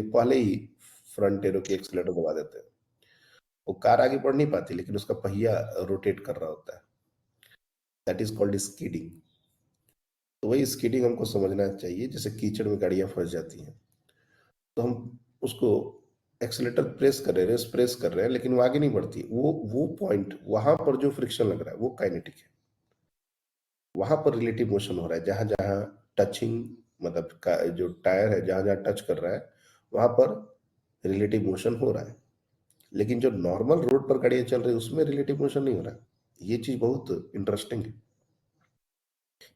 पहले ही front arrow की accelerator दबा देते हैं। वो कार आगे बढ़ नहीं पाती, लेकिन उसका पहिया रोटेट कर रहा होता है। That is called skidding. तो वही स्कीडिंग हमको समझना चाहिए। जैसे कीचड़ में गाड़ियां फंस जाती हैं, तो हम उसको एक्सीलेटर प्रेस कर रहे हैं, रेस प्रेस कर रहे हैं, लेकिन वो आगे नहीं बढ़ती। वो पॉइंट, वहां पर जो फ्रिक्शन लग रहा है वो काइनेटिक है। वहां पर रिलेटिव मोशन हो रहा है। जहां जहां टचिंग, मतलब का जो टायर है जहां जहां टच कर रहा है, वहां पर रिलेटिव मोशन हो रहा है। लेकिन जो नॉर्मल रोड पर गाड़ियां चल रही है उसमें रिलेटिव मोशन नहीं हो रहा है। ये चीज बहुत इंटरेस्टिंग है।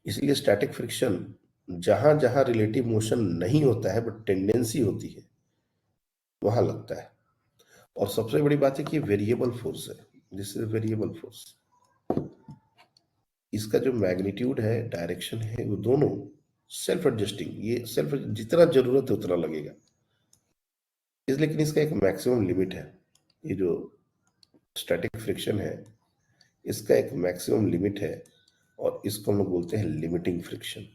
इसलिए स्टैटिक फ्रिक्शन जहां जहां रिलेटिव मोशन नहीं होता है बट टेंडेंसी होती है, वहां लगता है। और सबसे बड़ी बात है कि वेरिएबल फोर्स है। This is variable force. इसका जो मैग्नीट्यूड है, डायरेक्शन है, वो दोनों सेल्फ एडजस्टिंग। ये सेल्फ, जितना जरूरत है उतना लगेगा। लेकिन इसका एक मैक्सिमम लिमिट है। ये जो स्टैटिक फ्रिक्शन है, इसका एक मैक्सिमम लिमिट है, और इसको हम लोग बोलते हैं लिमिटिंग फ्रिक्शन।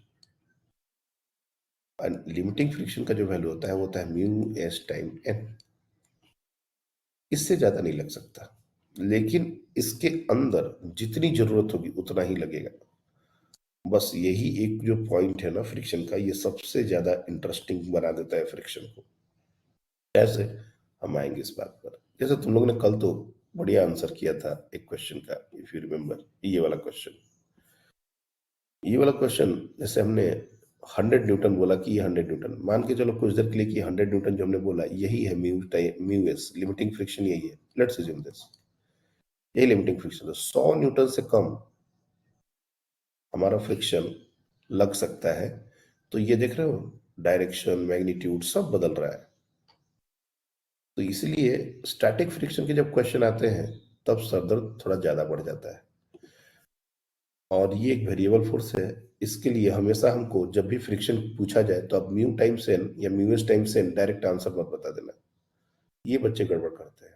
लिमिटिंग फ्रिक्शन का जो वैल्यू होता है वो होता है म्यू एस टाइम एन। इससे ज्यादा नहीं लग सकता, लेकिन इसके अंदर जितनी जरूरत होगी उतना ही लगेगा। बस यही एक जो पॉइंट है ना फ्रिक्शन का, ये सबसे ज्यादा इंटरेस्टिंग बना देता है फ्रिक्शन को। कैसे, हम आएंगे इस बात पर। जैसे तुम लोगों ने कल तो बढ़िया आंसर किया था एक क्वेश्चन का, इफ यू रिमेम्बर, ये वाला क्वेश्चन। ये वाला क्वेश्चन जैसे हमने 100 न्यूटन बोला कि ये 100 न्यूटन, मान के चलो कुछ देर के लिए कि 100 न्यूटन जो हमने बोला यही है म्यू एस, लिमिटिंग फ्रिक्शन यही है। लेट्स अज्यूम दिस, यही लिमिटिंग फ्रिक्शन है। 100 न्यूटन से कम हमारा फ्रिक्शन लग सकता है। तो ये देख रहे हो, डायरेक्शन, मैग्नीट्यूड सब बदल रहा है। तो इसलिए स्टैटिक फ्रिक्शन के जब क्वेश्चन आते हैं तब सरदर्द थोड़ा ज्यादा बढ़ जाता है। और ये एक वेरिएबल फोर्स है। इसके लिए हमेशा हमको जब भी फ्रिक्शन पूछा जाए तो अब म्यू टाइम्स एन या mu S times N direct answer मत बता देना। ये बच्चे गड़बड़ करते हैं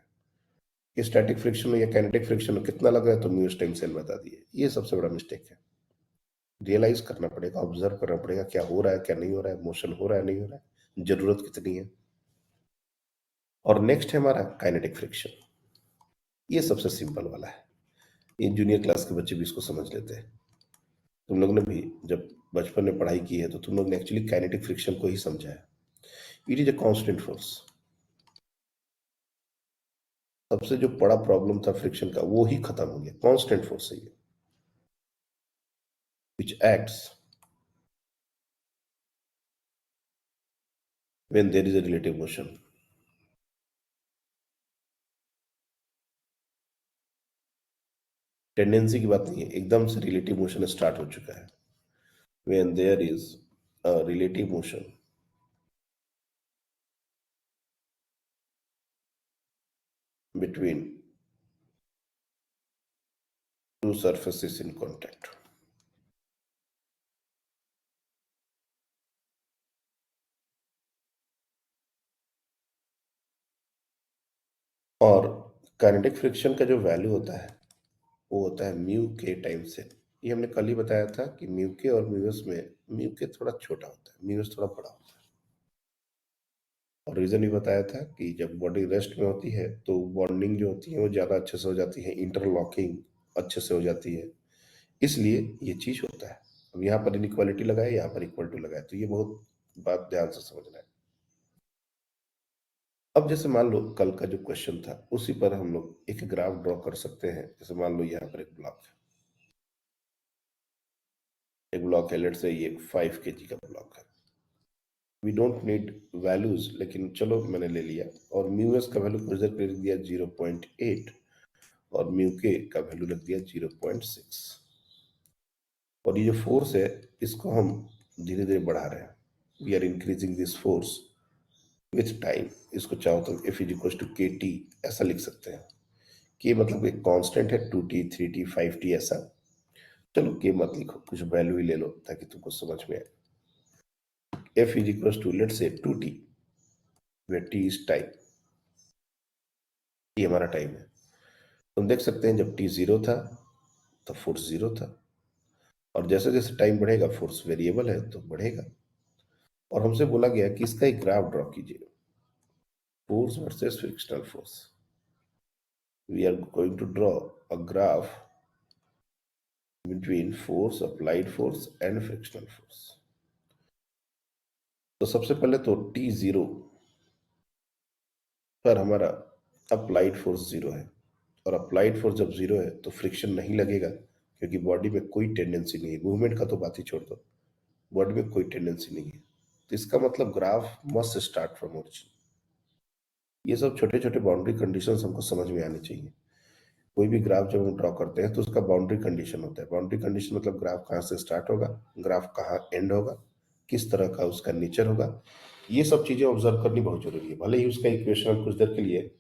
कि स्टैटिक फ्रिक्शन में या काइनेटिक फ्रिक्शन में कितना लग रहा है तो म्यू एस टाइम्स एन बता दिए। ये सबसे बड़ा मिस्टेक है। रियलाइज करना पड़ेगा, ऑब्जर्व करना पड़ेगा, क्या हो रहा है क्या नहीं हो रहा है, मोशन हो रहा है नहीं हो रहा है, जरूरत कितनी है। और नेक्स्ट है हमारा काइनेटिक फ्रिक्शन। ये सबसे सिंपल वाला है। ये जूनियर क्लास के बच्चे भी इसको समझ लेते हैं। तुम लोग ने भी जब बचपन में पढ़ाई की है तो तुम लोग ने एक्चुअली काइनेटिक फ्रिक्शन को ही समझा है। It is a constant force. सबसे जो बड़ा प्रॉब्लम था फ्रिक्शन का वो ही खत्म हो गया। कांस्टेंट फोर्स है ये, which acts when there is a relative motion. Tendency की बात नहीं है, एकदम से रिलेटिव मोशन स्टार्ट हो चुका है। when there is a relative motion between two surfaces in contact. और काइनेटिक फ्रिक्शन का जो वैल्यू होता है वो होता है म्यू के टाइम्स एन। ये हमने कल ही बताया था कि म्यू के और म्यू एस में म्यू के थोड़ा छोटा होता है, म्यू एस थोड़ा बड़ा होता है। और रीजन भी बताया था कि जब बॉडी रेस्ट में होती है तो बॉन्डिंग जो होती है वो ज्यादा अच्छे से हो जाती है, इंटरलॉकिंग अच्छे से हो जाती है। इसलिए ये चीज होता है। अब यहाँ पर इनइक्वालिटी लगाए, यहाँ पर इक्वल टू लगाए, तो ये बहुत बात ध्यान से समझना है। अब जैसे मान लो कल का जो क्वेश्चन था उसी पर हम लोग एक ग्राफ ड्रॉ कर सकते हैं। जैसे मान लो यहाँ पर एक ब्लॉक है, एक ब्लॉक है, लेट से ये 5 kg का ब्लॉक है। वी डोंट नीड वैल्यूज, लेकिन चलो मैंने ले लिया। और म्यू एस का वैल्यू कुछ देर पहले दिया 0.8 और म्यू के का वैल्यू लग दिया 0.6। और ये जो फोर्स है इसको हम धीरे धीरे बढ़ा रहे हैं। We are increasing this force with time. इसको चाहो तो F is equal to K T ऐसा लिख सकते हैं। के मतलब एक कांस्टेंट है, 2t 3t 5t ऐसा। चलो के मत लिखो, कुछ वैल्यू ही ले लो ताकि तुमको समझ में आए। F is equal to let say 2t, where T is time. ये हमारा टाइम है। तुम देख सकते हैं जब टी जीरो था तो फोर्स जीरो था, और जैसे जैसे टाइम बढ़ेगा फोर्स वेरिएबल है तो बढ़ेगा। और हमसे बोला गया कि इसका एक ग्राफ ड्रॉ कीजिए। force versus frictional force. We are going to draw a graph between force, applied force and frictional force. तो सबसे पहले तो T0 पर हमारा अप्लाइड फोर्स जीरो है, और अप्लाइड फोर्स जब जीरो है तो फ्रिक्शन नहीं लगेगा, क्योंकि बॉडी में कोई टेंडेंसी नहीं है, मूवमेंट का तो बात ही छोड़ दो, बॉडी में कोई टेंडेंसी नहीं है। तो इसका मतलब graph must start from origin. ये सब छोटे छोटे बाउंड्री कंडीशंस हमको समझ में आनी चाहिए। कोई भी ग्राफ जब हम ड्रॉ करते हैं तो उसका बाउंड्री कंडीशन होता है। बाउंड्री कंडीशन मतलब ग्राफ कहाँ से स्टार्ट होगा, ग्राफ कहाँ एंड होगा, किस तरह का उसका नेचर होगा, ये सब चीजें ऑब्जर्व करनी बहुत जरूरी है। भले ही उसका इक्वेशन हम कुछ देर के लिए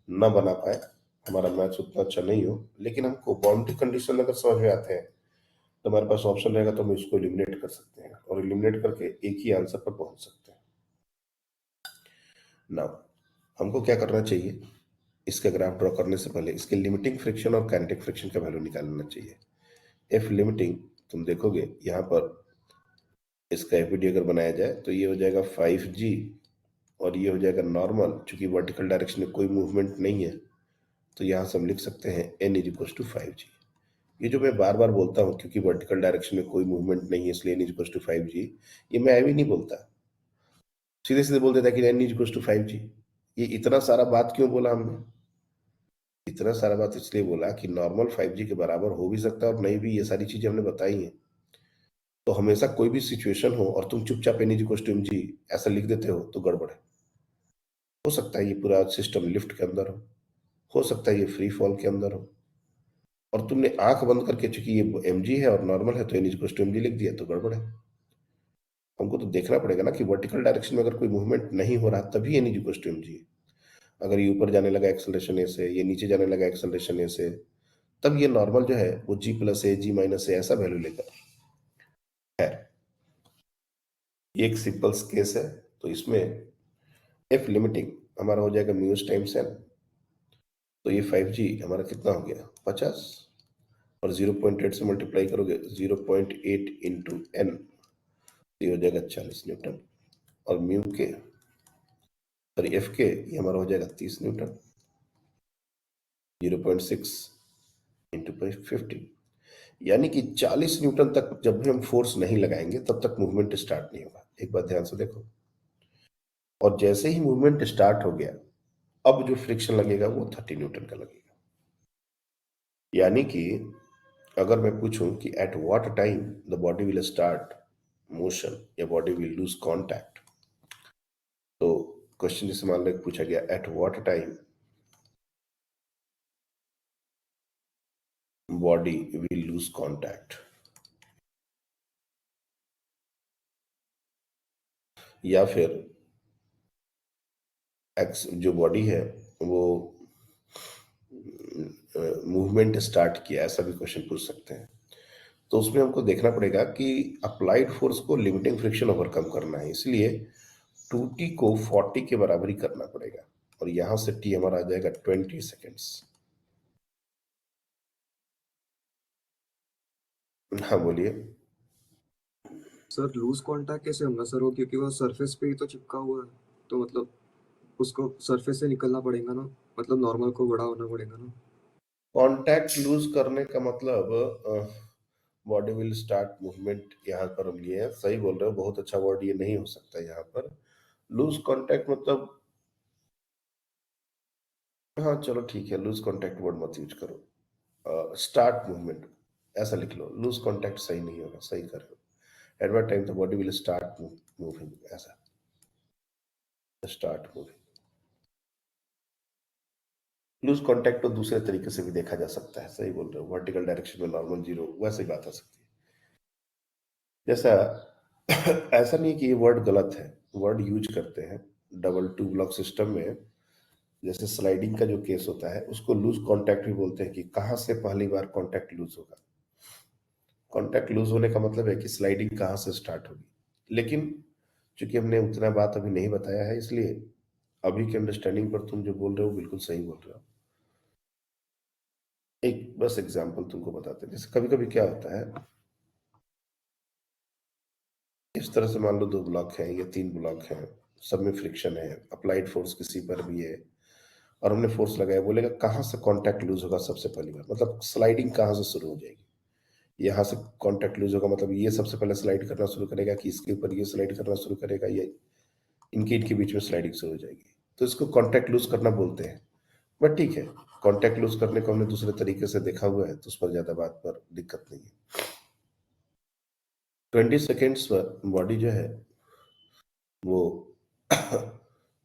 न बना पाए, हमारा मैथ्स उतना अच्छा नहीं हो, लेकिन हमको बाउंड्री कंडीशन अगर समझ में आते हैं तो हमारे पास ऑप्शन रहेगा, तो हम इसको एलिमिनेट कर सकते हैं और एलिमिनेट करके एक ही आंसर पर पहुंच सकते हैं। नाउ हमको क्या करना चाहिए, इसका ग्राफ ड्रॉ करने से पहले इसके लिमिटिंग फ्रिक्शन और काइनेटिक फ्रिक्शन का वैल्यू निकालना चाहिए। एफ लिमिटिंग, तुम देखोगे यहाँ पर इसका एफईडी अगर बनाया जाए तो ये हो जाएगा 5G, और ये हो जाएगा नॉर्मल। चूंकि वर्टिकल डायरेक्शन में कोई मूवमेंट नहीं है तो यहाँ से हम लिख सकते हैं n is equal to 5G। ये जो मैं बार बार बोलता हूँ, क्योंकि वर्टिकल डायरेक्शन में कोई मूवमेंट नहीं है इसलिए n is equal to 5G, ये मैं भी नहीं बोलता, सीधे सीधे बोल देता कि n is equal to 5G। ये इतना सारा बात क्यों बोला हमने, इतना सारा बात इसलिए बोला कि नॉर्मल 5G के बराबर हो भी सकता है और नहीं भी, ये सारी चीजें हमने बताई हैं। तो हमेशा कोई भी सिचुएशन हो और तुम चुपचाप n is equal to mg ऐसा लिख देते हो तो गड़बड़ है। हो सकता है ये पूरा सिस्टम लिफ्ट के अंदर हो सकता है ये फ्री फॉल के अंदर हो, और तुमने आंख बंद करके, चूंकि ये mg है और नॉर्मल है तो n is equal to mg लिख दिया, तो गड़बड़ है। हमको तो देखना पड़ेगा ना कि वर्टिकल डायरेक्शन में अगर कोई मूवमेंट नहीं हो रहा तभी n is equal to mg है। अगर ये ऊपर जाने लगा एक्सेलरेशन ए से, ये नीचे जाने लगा एक्सेलरेशन ए से, तब ये नॉर्मल जो है वो g प्लस ए, g माइनस ए ऐसा वैल्यू लेगा। है ये एक सिंपल केस है। तो इसमें एफ लिमिटिंग हमारा हो जाएगा म्यूज टाइम्स एन, तो ये 5G हमारा कितना हो गया 50, और 0.8 से मल्टीप्लाई करोगे 0.8 इंटू एन, ये हो जाएगा 40 न्यूटन, और म्यू के सॉरी एफ के ये हमारा हो जाएगा 30 न्यूटन, 0.6 इंटू 50, यानी कि 40 न्यूटन तक जब भी हम फोर्स नहीं लगाएंगे तब तक मूवमेंट स्टार्ट नहीं होगा। एक बात ध्यान से देखो, और जैसे ही मूवमेंट स्टार्ट हो गया अब जो फ्रिक्शन लगेगा वो 30 न्यूटन का लगेगा। यानी कि अगर मैं पूछूं कि at what time the body will start motion या बॉडी विल लूज कांटेक्ट, तो क्वेश्चन जैसे मान लो पूछा गया at what time body will lose contact, या फिर एक्स जो बॉडी है वो मूवमेंट स्टार्ट किया, ऐसा भी क्वेश्चन पूछ सकते हैं। तो उसमें हमको देखना पड़ेगा कि अप्लाइड फोर्स को लिमिटिंग फ्रिक्शन ओवरकम करना है, इसलिए 2t को 40 के बराबर ही करना पड़ेगा, और यहां से t हमारा आ जाएगा 20 सेकेंड्स। हाँ बोलिए। सर लूज कांटेक्ट कैसे होगा सर? वो क्योंकि वो सरफेस पे ही तो चिपका हुआ है, तो मतलब उसको सरफेस से निकलना पड़ेगा ना, मतलब नॉर्मल को बड़ा होना पड़ेगा ना। कांटेक्ट लूज करने का मतलब बॉडी विल स्टार्ट मूवमेंट, यहाँ पर हम लिए हैं, सही बोल रहे हो, बहुत अच्छा वर्ड ये नहीं हो सकता यहाँ पर। लूज कांटेक्ट मतलब, हाँ चलो ठीक है, लूज कांटेक्ट वर्ड मत यूज करो, स्टार्ट मूवमेंट ऐसा लिख लो। लूज कांटेक्ट सही नहीं होगा, सही कर रहे हो। At what time the body will start moving, ऐसा स्टार्ट मूविंग। लूज कांटेक्ट तो दूसरे तरीके से भी देखा जा सकता है, सही बोल रहे हो, वर्टिकल डायरेक्शन में नॉर्मल जीरो, वैसे ही बात आ सकती है। जैसा ऐसा नहीं कि ये वर्ड गलत है, वर्ड यूज करते हैं डबल टू ब्लॉक सिस्टम में। जैसे स्लाइडिंग का जो केस होता है उसको लूज कांटेक्ट भी बोलते हैं, कि कहां से पहली बार कांटेक्ट लूज होगा। कांटेक्ट लूज होने का मतलब है कि स्लाइडिंग कहां से स्टार्ट होगी। लेकिन चूंकि हमने उतना बात अभी नहीं बताया है, इसलिए अभी के अंडरस्टैंडिंग पर तुम जो बोल रहे हो बिल्कुल सही बोल रहे हो। एक बस एग्जांपल तुमको बताते हैं, जैसे कभी कभी क्या होता है, इस तरह से मान लो दो ब्लॉक हैं या तीन ब्लॉक हैं, सब में फ्रिक्शन है, अप्लाइड फोर्स किसी पर भी है और हमने फोर्स लगाया, बोलेगा कहाँ से कांटेक्ट लूज होगा सबसे पहली बार, मतलब स्लाइडिंग कहाँ से शुरू हो जाएगी। यहाँ से कांटेक्ट लूज होगा मतलब ये सबसे पहले स्लाइड करना शुरू करेगा कि इसके ऊपर ये स्लाइड करना शुरू करेगा, ये इनके बीच में स्लाइडिंग शुरू हो जाएगी, तो इसको कांटेक्ट लूज करना बोलते हैं। बट ठीक है, कांटेक्ट लूज करने को हमने दूसरे तरीके से देखा हुआ है, तो उस पर ज्यादा बात पर दिक्कत नहीं है। 20 सेकेंड्स पर बॉडी जो है वो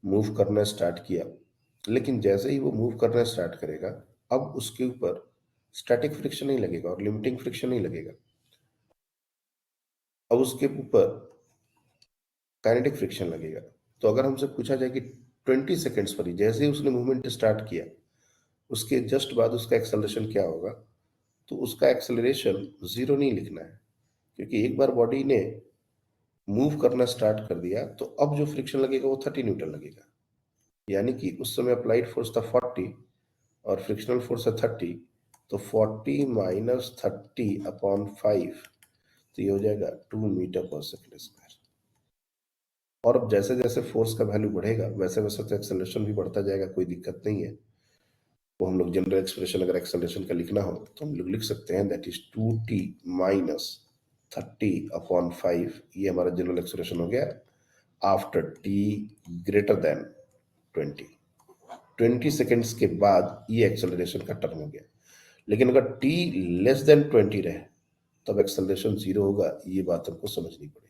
मूव करना स्टार्ट किया, लेकिन जैसे ही वो मूव करना स्टार्ट करेगा, अब उसके ऊपर स्टैटिक फ्रिक्शन नहीं लगेगा और लिमिटिंग फ्रिक्शन नहीं लगेगा, अब उसके ऊपर काइनेटिक फ्रिक्शन लगेगा। तो अगर हमसे पूछा जाए कि 20 सेकेंड्स पर ही जैसे ही उसने मूवमेंट स्टार्ट किया, उसके जस्ट बाद उसका एक्सेलरेशन क्या होगा, तो उसका एक्सेलरेशन जीरो नहीं लिखना है, क्योंकि एक बार बॉडी ने मूव करना स्टार्ट कर दिया तो अब जो फ्रिक्शन लगेगा वो 30 न्यूटन लगेगा। यानी कि उस समय अप्लाइड फोर्स था 40 और फ्रिक्शनल फोर्स है 30, तो 40 माइनस 30/5, तो ये हो जाएगा 2 मीटर पर सेकेंड स्क्वायर। और अब जैसे जैसे फोर्स का वैल्यू बढ़ेगा वैसे वैसे तो एक्सेलरेशन भी बढ़ता जाएगा, कोई दिक्कत नहीं है। वो हम लोग जनरल एक्सप्रेशन अगर एक्सेलरेशन का लिखना हो तो हम लोग लिख सकते हैं दैट इज 2t माइनस 30/5, ये हमारा जनरल एक्सप्रेशन हो गया after t greater than 20 seconds के बाद ये एक्सेलरेशन का टर्म हो गया। लेकिन अगर t लेस देन 20 रहे तब एक्सेलरेशन जीरो होगा, ये बात हमको समझनी पड़ेगी।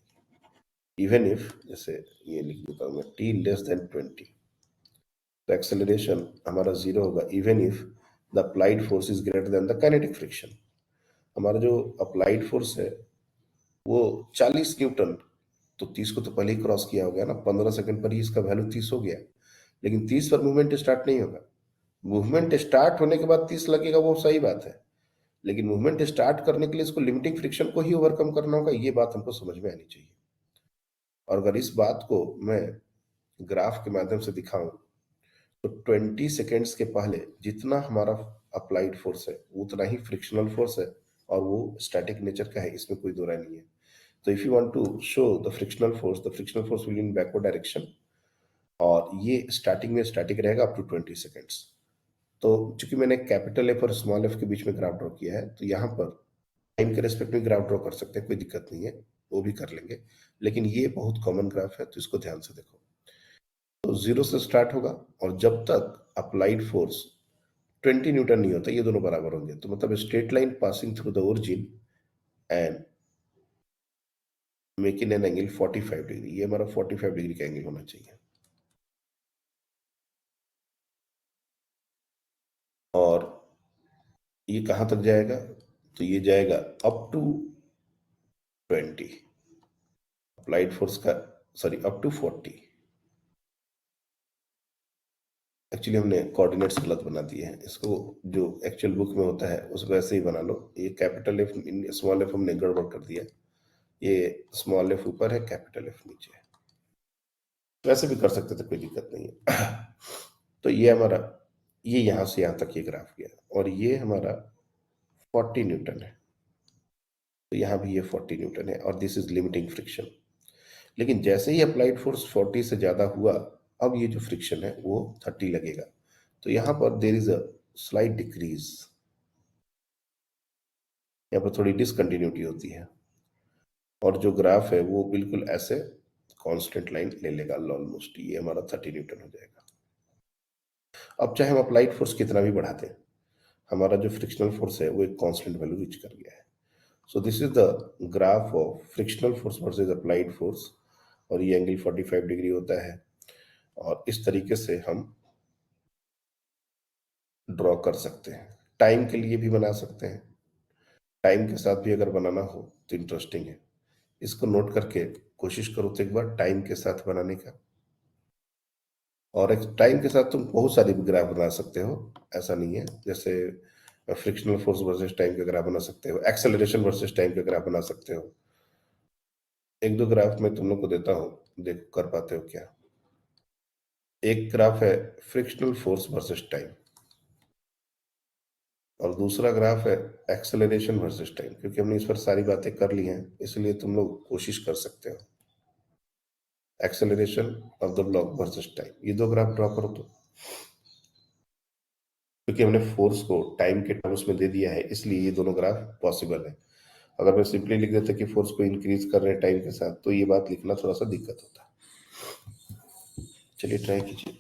इवन इफ, जैसे ये लिख देता हूं मैं, t लेस देन 20, तो एक्सेलरेशन हमारा जीरो होगा even if the applied force is greater than the kinetic friction. हमारा जो अप्लाइड फोर्स है वो 40 न्यूटन, तो 30 को तो पहले ही क्रॉस किया हो गया ना, 15 सेकंड पर ही इसका वैल्यू 30 हो गया, लेकिन 30 पर मूवमेंट स्टार्ट नहीं होगा। मूवमेंट स्टार्ट होने के बाद 30 लगेगा, वो सही बात है, लेकिन मूवमेंट स्टार्ट करने के लिए इसको लिमिटिंग फ्रिक्शन को ही ओवरकम करना होगा, ये बात हमको समझ में आनी चाहिए। और अगर इस बात को मैं ग्राफ के माध्यम से दिखाऊं, तो 20 सेकेंड्स के पहले जितना हमारा अप्लाइड फोर्स है उतना ही फ्रिक्शनल फोर्स है, और वो स्टैटिक नेचर का है, इसमें कोई दो राय नहीं है। तो if you want to show the frictional force will in backward direction, और ये स्टार्टिंग में स्टैटिक रहेगा अप टू 20 सेकेंड्स। तो चूंकि मैंने कैपिटल एफ और स्मॉल एफ के बीच में ग्राफ ड्रॉ किया है, तो यहाँ पर टाइम के रेस्पेक्ट में ग्राफ ड्रॉ कर सकते हैं, कोई दिक्कत नहीं है, वो भी कर लेंगे, लेकिन ये बहुत कॉमन ग्राफ है तो इसको ध्यान से देखो। तो जीरो से स्टार्ट होगा और जब तक अप्लाइड फोर्स 20 न्यूटन नहीं होता, ये दोनों बराबर होंगे, तो मतलब straight line passing through the origin and making an angle 45 degree, ये हमारा 45 डिग्री का एंगल होना चाहिए। और ये कहां तक जाएगा, तो ये जाएगा अप टू 20, अप्लाइड फोर्स का, सॉरी अप टू 40। एक्चुअली हमने कोऑर्डिनेट्स गलत बना दिए हैं, इसको जो एक्चुअल बुक में होता है उसको ऐसे ही बना लो। ये कैपिटल एफ स्मॉल एफ हमने गड़बड़ कर दिया, ये स्मॉल एफ ऊपर है, कैपिटल एफ नीचे है, वैसे भी कर सकते थे, कोई दिक्कत नहीं है। तो ये हमारा, ये यहां से यहां तक ये ग्राफ गया और ये हमारा 40 न्यूटन है, तो यहाँ भी ये 40 न्यूटन है और दिस इज लिमिटिंग फ्रिक्शन। लेकिन जैसे ही अप्लाइड फोर्स 40 से ज्यादा हुआ, अब ये जो फ्रिक्शन है वो 30 लगेगा, तो यहाँ पर there is a slight decrease, यहाँ पर थोड़ी डिसकंटिन्यूटी होती है, और जो ग्राफ है वो बिल्कुल ऐसे कांस्टेंट लाइन ले लेगा ऑलमोस्ट, ये हमारा 30 न्यूटन हो जाएगा। अब चाहे हम अप्लाइड फोर्स कितना भी बढ़ा दें, हमारा जो फ्रिक्शनल फोर्स है वो एक कांस्टेंट वैल्यू रीच कर गया है। So this is the graph of frictional force versus applied force, और ये एंगल 45 डिग्री होता है, और इस तरीके से हम ड्रॉ कर सकते हैं। टाइम के लिए भी बना सकते हैं, टाइम के साथ भी अगर बनाना हो तो इंटरेस्टिंग है, इसको नोट करके कोशिश करो तो एक बार टाइम के साथ बनाने का। और एक टाइम के साथ तुम बहुत सारी ग्राफ बना सकते हो, ऐसा नहीं है, जैसे फ्रिक्शनल फोर्स वर्सेस टाइम का ग्राफ बना सकते हो, एक्सेलरेशन वर्सेस टाइम का ग्राफ बना सकते हो। एक दो ग्राफ मैं तुम लोग को देता हूं, देखो कर पाते हो क्या। एक ग्राफ है फ्रिक्शनल फोर्स वर्सेस टाइम, और दूसरा ग्राफ है एक्सेलरेशन वर्सेस टाइम। क्योंकि हमने इस पर सारी बातें कर ली हैं, इसलिए तुम लोग कोशिश कर सकते हो। Acceleration of the block versus time, ये दो ग्राफ ड्रॉ करो तो, क्योंकि हमने फोर्स को टाइम के टर्म्स में दे दिया है इसलिए ये दोनों ग्राफ पॉसिबल है। अगर मैं सिंपली लिख देता कि फोर्स को इंक्रीज कर रहे हैं टाइम के साथ तो ये बात लिखना थोड़ा सा दिक्कत होता। चलिए ट्राई कीजिए।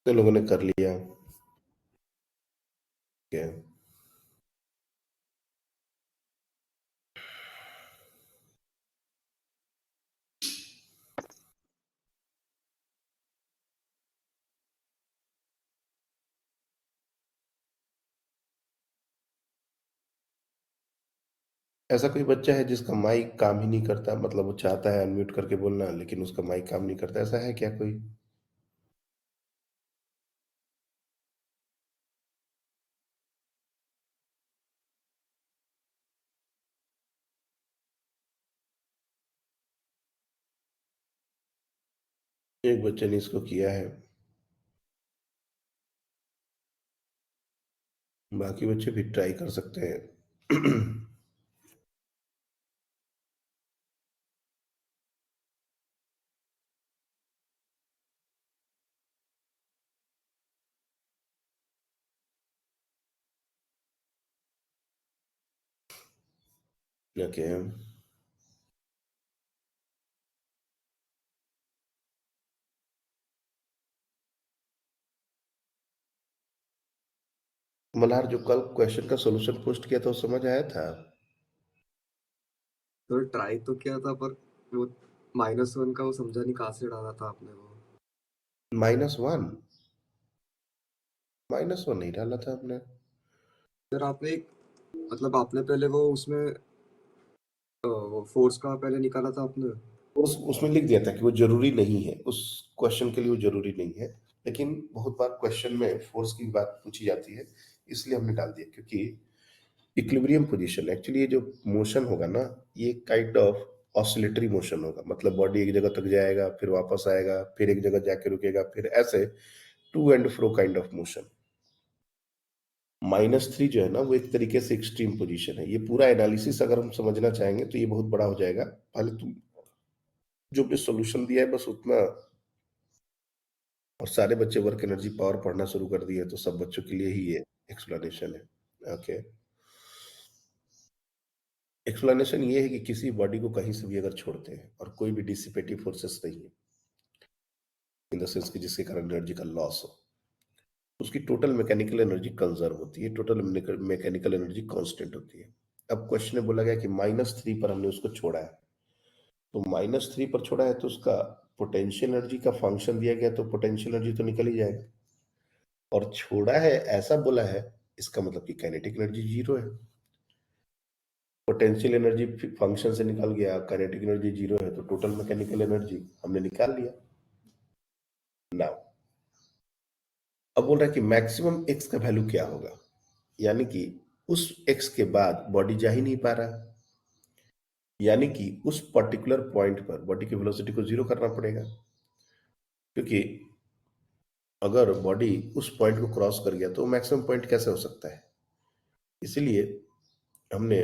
तो लोगों ने कर लिया क्या? ऐसा कोई बच्चा है जिसका माइक काम ही नहीं करता, मतलब वो चाहता है अनम्यूट करके बोलना लेकिन उसका माइक काम नहीं करता, ऐसा है क्या कोई? एक बच्चे ने इसको किया है, बाकी बच्चे भी ट्राई कर सकते हैं। ओके, मल्हार जो कल क्वेश्चन का सॉल्यूशन पोस्ट किया था वो समझ आया था? तो ट्राई तो किया था पर वो -1 का वो समझा नहीं कहाँ से डाला था आपने वो। -1? -1 नहीं डाला था आपने। सर आपने एक मतलब आपने पहले वो उसमें वो फोर्स का पहले निकाला था आपने। उसमें लिख दिया था कि वो जरूरी नहीं है, उस क्वेश्चन के लिए वो जरूरी नहीं है, लेकिन बहुत बार क्वेश्चन में फोर्स की बात पूछी जाती है इसलिए हमने डाल दिया, क्योंकि इक्विलिब्रियम पोजीशन एक्चुअली ये जो मोशन होगा ना, ये काइंड ऑफ ऑसिलेटरी मोशन होगा, मतलब बॉडी एक जगह तक जाएगा फिर वापस आएगा फिर एक जगह जाके रुकेगा, फिर ऐसे to and fro kind of motion. -3 जो है ना वो एक तरीके से एक्सट्रीम पोजीशन है। ये पूरा एनालिसिस अगर हम समझना चाहेंगे तो ये बहुत बड़ा हो जाएगा। पहले तुम जो भी सॉल्यूशन दिया है बस उतना, और सारे बच्चे वर्क एनर्जी पावर पढ़ना शुरू कर दिए तो सब बच्चों के लिए ही ये एक्सप्लेनेशन है। ओके, एक्सप्लेनेशन ये है कि किसी बॉडी को कहीं से भी अगर छोड़ते हैं और कोई भी डिसिपेटिव फोर्सेस नहीं है, इन द सेंस कि जिसके कारण एनर्जी का लॉस हो, उसकी टोटल मैकेनिकल एनर्जी कंजर्व होती है, टोटल मैकेनिकल एनर्जी कांस्टेंट होती है। अब क्वेश्चन में बोला गया कि -3 पर हमने उसको छोड़ा है, तो -3 पर छोड़ा है तो उसका पोटेंशियल एनर्जी का फंक्शन दिया गया तो पोटेंशियल एनर्जी तो निकल ही जाएगा, और छोड़ा है ऐसा बोला है इसका मतलब कि काइनेटिक एनर्जी 0 है। पोटेंशियल एनर्जी फंक्शन से निकल गया, काइनेटिक एनर्जी 0 है तो टोटल मैकेनिकल एनर्जी हमने निकाल लिया। नाउ अब बोल रहा है कि मैक्सिमम एक्स का वैल्यू क्या होगा, यानी कि उस एक्स के बाद बॉडी जा ही नहीं पा रहा, यानी कि उस पर्टिकुलर पॉइंट पर बॉडी की वेलोसिटी को 0 करना पड़ेगा, क्योंकि अगर बॉडी उस पॉइंट को क्रॉस कर गया तो मैक्सिमम पॉइंट कैसे हो सकता है। इसीलिए हमने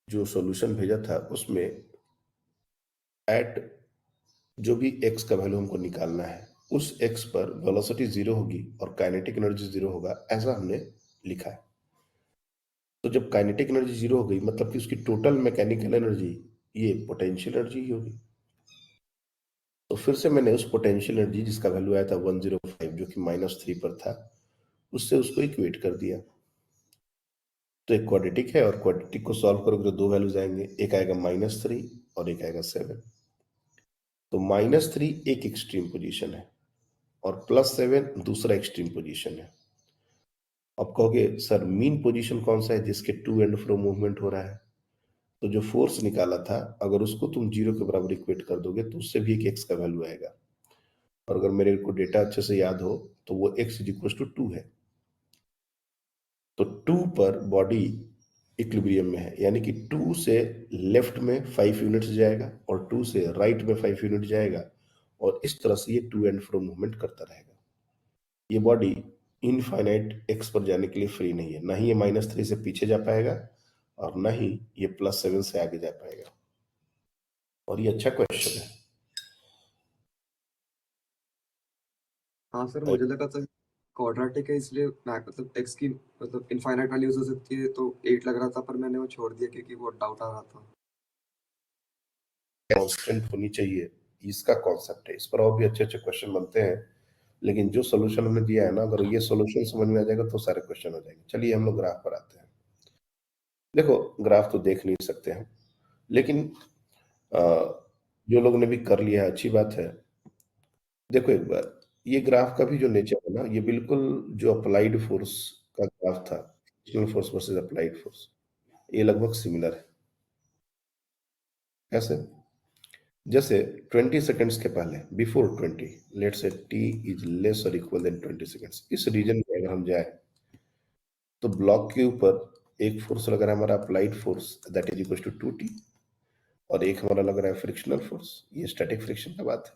जो सॉल्यूशन भेजा था उसमें एट जो भी एक्स का वैल्यू हमको निकालना है उस एक्स पर वेलोसिटी 0 होगी और काइनेटिक एनर्जी 0 होगा, ऐसा हमने लिखा है। तो जब काइनेटिक एनर्जी 0 हो गई मतलब कि उसकी टोटल मैकेनिकल एनर्जी ये पोटेंशियल एनर्जी ही होगी। तो फिर से मैंने उस पोटेंशियल एनर्जी जिसका वैल्यू आया था 105 जो कि -3 पर था, उससे उसको इक्वेट कर दिया। तो एक क्वाड्रेटिक है और क्वाड्रेटिक को सॉल्व करोगे तो दो वैल्यूज आएंगे, एक आएगा -3 और एक आएगा 7। तो -3 एक एक्सट्रीम पोजीशन है और +7 दूसरा एक्सट्रीम पोजीशन है। अब कहोगे सर मीन पोजीशन कौन सा है जिसके टू एंड फ्रो मूवमेंट हो रहा है? तो जो फोर्स निकाला था अगर उसको तुम 0 के बराबर इक्वेट कर दोगे तो उससे भी एक x का वैल्यू आएगा। और अगर मेरे को डेटा अच्छे से याद हो तो वो x इज इक्वल टू 2 है। तो 2 पर बॉडी इक्विलिब्रियम में है, यानी कि 2 से लेफ्ट में 5 यूनिट्स जाएगा और 2 से राइट में 5 यूनिट जाएगा और इस तरह से ये टू एंड फ्रो मूवमेंट करता रहेगा। ये बॉडी इनफाइनाइट एक्स पर जाने के लिए फ्री नहीं है, ना ही ये -3 से पीछे जा पाएगा और ना ही ये +7 से आगे जा पाएगा। और ये अच्छा क्वेश्चन है। हाँ सर, मुझे लगा था क्वाड्रेटिक है इसलिए मतलब एक्स की मतलब इनफाइनाइट वैल्यूज हो सकती है, तो 8 लग रहा था, पर मैंने वो छोड़ दिया क्योंकि वो डाउट आ रहा था। कांस्टेंट होनी चाहिए, इसका कॉन्सेप्ट है। इस पर और भी अच्छे अच्छे क्वेश्चन बनते हैं, लेकिन जो सोल्यूशन हमने दिया है ना, अगर ये सोल्यूशन समझ में आ जाएगा तो सारे क्वेश्चन हो जाएंगे। चलिए हम लोग ग्राफ पर आते हैं। देखो ग्राफ तो देख नहीं सकते हैं, लेकिन अ, जो लोग ने भी कर लिया है अच्छी बात है। देखो एक बार, ये ग्राफ का भी जो नेचर है ना, ये बिल्कुल जो अप्लाइड फोर्स का ग्राफ था, फोर्स वर्सेस अप्लाइड फोर्स, ये लगभग सिमिलर है। कैसे? जैसे 20 सेकंड्स के पहले, before 20, let's say t is less और इक्वल देन 20 सेकंड्स, इस रीजन में अगर हम जाए तो ब्लॉक के ऊपर एक फोर्स लग रहा है हमारा applied force, that is equal to 2t, और एक हमारा लग रहा है फ्रिक्शनल फोर्स, ये स्टैटिक फ्रिक्शन का बात है।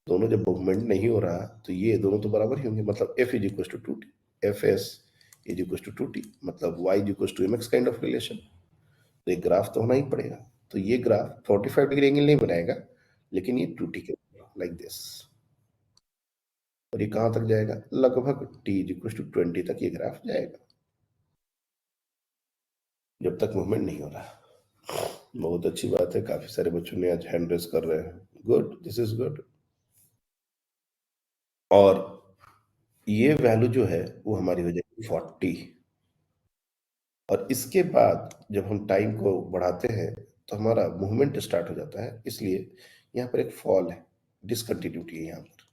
दोनों जब मूवमेंट नहीं हो रहा तो ये दोनों तो बराबर ही होंगे, मतलब F is equal to 2t, F S is equal to 2t, मतलब y is equal to mx kind of relation. तो एक ग्राफ तो होना ही पड़ेगा। तो ये ग्राफ 45 डिग्री एंगल नहीं बनाएगा, लेकिन ये 2t के लाइक दिस, और ये कहां तक जाएगा? लगभग t इज इक्वल टू 20 तक ये ग्राफ जाएगा, जब तक मूवमेंट नहीं हो रहा। बहुत अच्छी बात है, काफी सारे बच्चों ने आज हैंड रेस कर रहे हैं, गुड, दिस इज गुड। और ये वैल्यू जो है वो हमारी हो जाएगी 40, और इसके बाद जब हम टाइम को बढ़ाते हैं तो हमारा मूवमेंट स्टार्ट हो जाता है, इसलिए यहाँ पर एक फॉल है, डिसकंटिन्यूटी है यहाँ पर,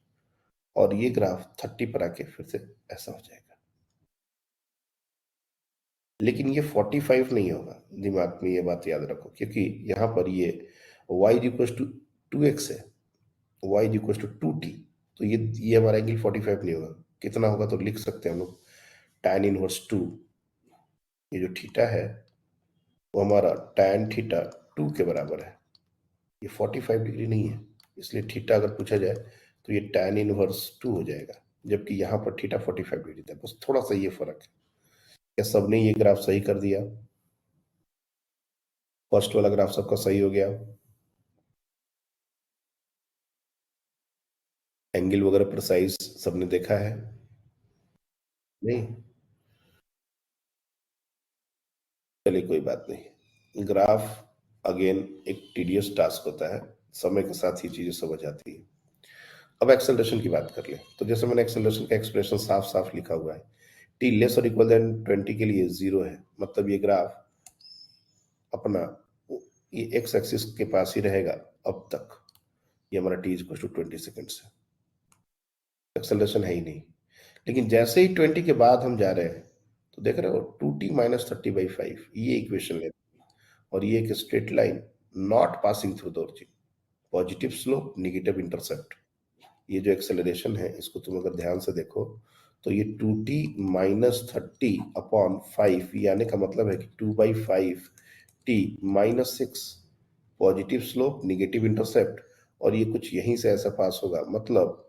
और ये ग्राफ 30 पर आके फिर से ऐसा हो जाएगा। लेकिन ये 45 नहीं होगा, दिमाग में ये बात याद रखो, क्योंकि यहाँ पर ये y इक्वल टू 2x है, y इक्वल टू 2t, तो ये हमारा एंगल 45 नहीं होगा। कितना होगा तो लिख सकते हैं हम लोग, tan इनवर्स 2, ये जो थीटा है वो हमारा tan थीटा 2 के बराबर है। ये 45 डिग्री नहीं है, इसलिए थीटा अगर पूछा जाए तो ये tan इनवर्स 2 हो जाएगा, जबकि यहाँ पर थीटा 45 डिग्री था। बस थोड़ा सा ये फर्क है। क्या सबने ये ग्राफ सही कर दिया? फर्स्ट वाला ग्राफ सबका सही हो गया? एंगल वगैरह प्रिसाइज सबने देखा है? नहीं? चलिए कोई बात नहीं। ग्राफ अगेन एक टीडियस टास्क होता है, समय के साथ ही चीजें समझ आती है। अब एक्सेलरेशन की बात कर ले, तो जैसे मैंने एक्सेलरेशन का एक्सप्रेशन साफ साफ लिखा हुआ है, टी लेस और इक्वल देन 20 के लिए 0 है, मतलब ये ग्राफ अपना ये एक्स एक्सिस के पास ही रहेगा अब तक। ये हमारा टी इक्वल टू 20 सेकेंड्स है, एक्सेलरेशन है ही नहीं। लेकिन जैसे ही 20 के बाद हम जा रहे हैं तो देख रहे हो 2t माइनस 30/5, ये इक्वेशन ले, और ये एक straight line not passing through the origin, positive slope negative intercept. ये जो एक्सेलरेशन है इसको तुम अगर ध्यान से देखो तो ये 2t माइनस 30/5, ये आने का मतलब है कि 2/5t minus 6, positive slope negative intercept, और ये कुछ यहीं से ऐसा पास होगा, मतलब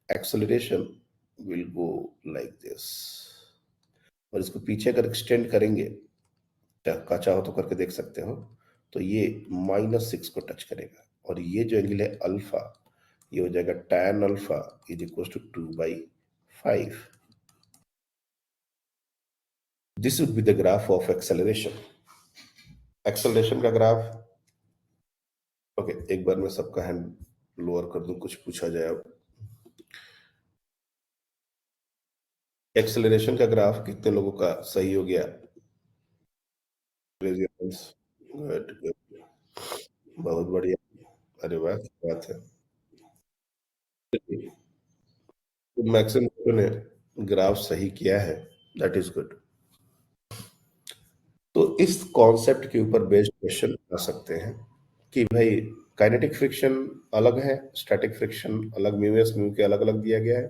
acceleration will go like this. और इसको पीछे अगर एक्सटेंड करेंगे, का चाहो तो करके देख सकते हो, तो ये -6 को टच करेगा, और ये जो एंगल है अल्फा, ये हो जाएगा tan alpha is equal to 2/5। This would be the graph of acceleration. Acceleration का ग्राफ, ओके एक बार मैं सबका हैंड लोअर कर दूं, कुछ पूछा जाए अब। एक्सेलरेशन का ग्राफ कितने लोगों का सही हो गया? गुड गुड, बहुत बढ़िया। अरे वाह, क्या बात है। तो मैक्सिमम लोगों ने ग्राफ सही किया है, दैट इज गुड। तो इस कॉन्सेप्ट के ऊपर बेस्ड क्वेश्चन आ सकते हैं कि भाई काइनेटिक फ्रिक्शन अलग है, स्टैटिक फ्रिक्शन अलग, म्यू एस म्यू के अलग अलग दिया गया है,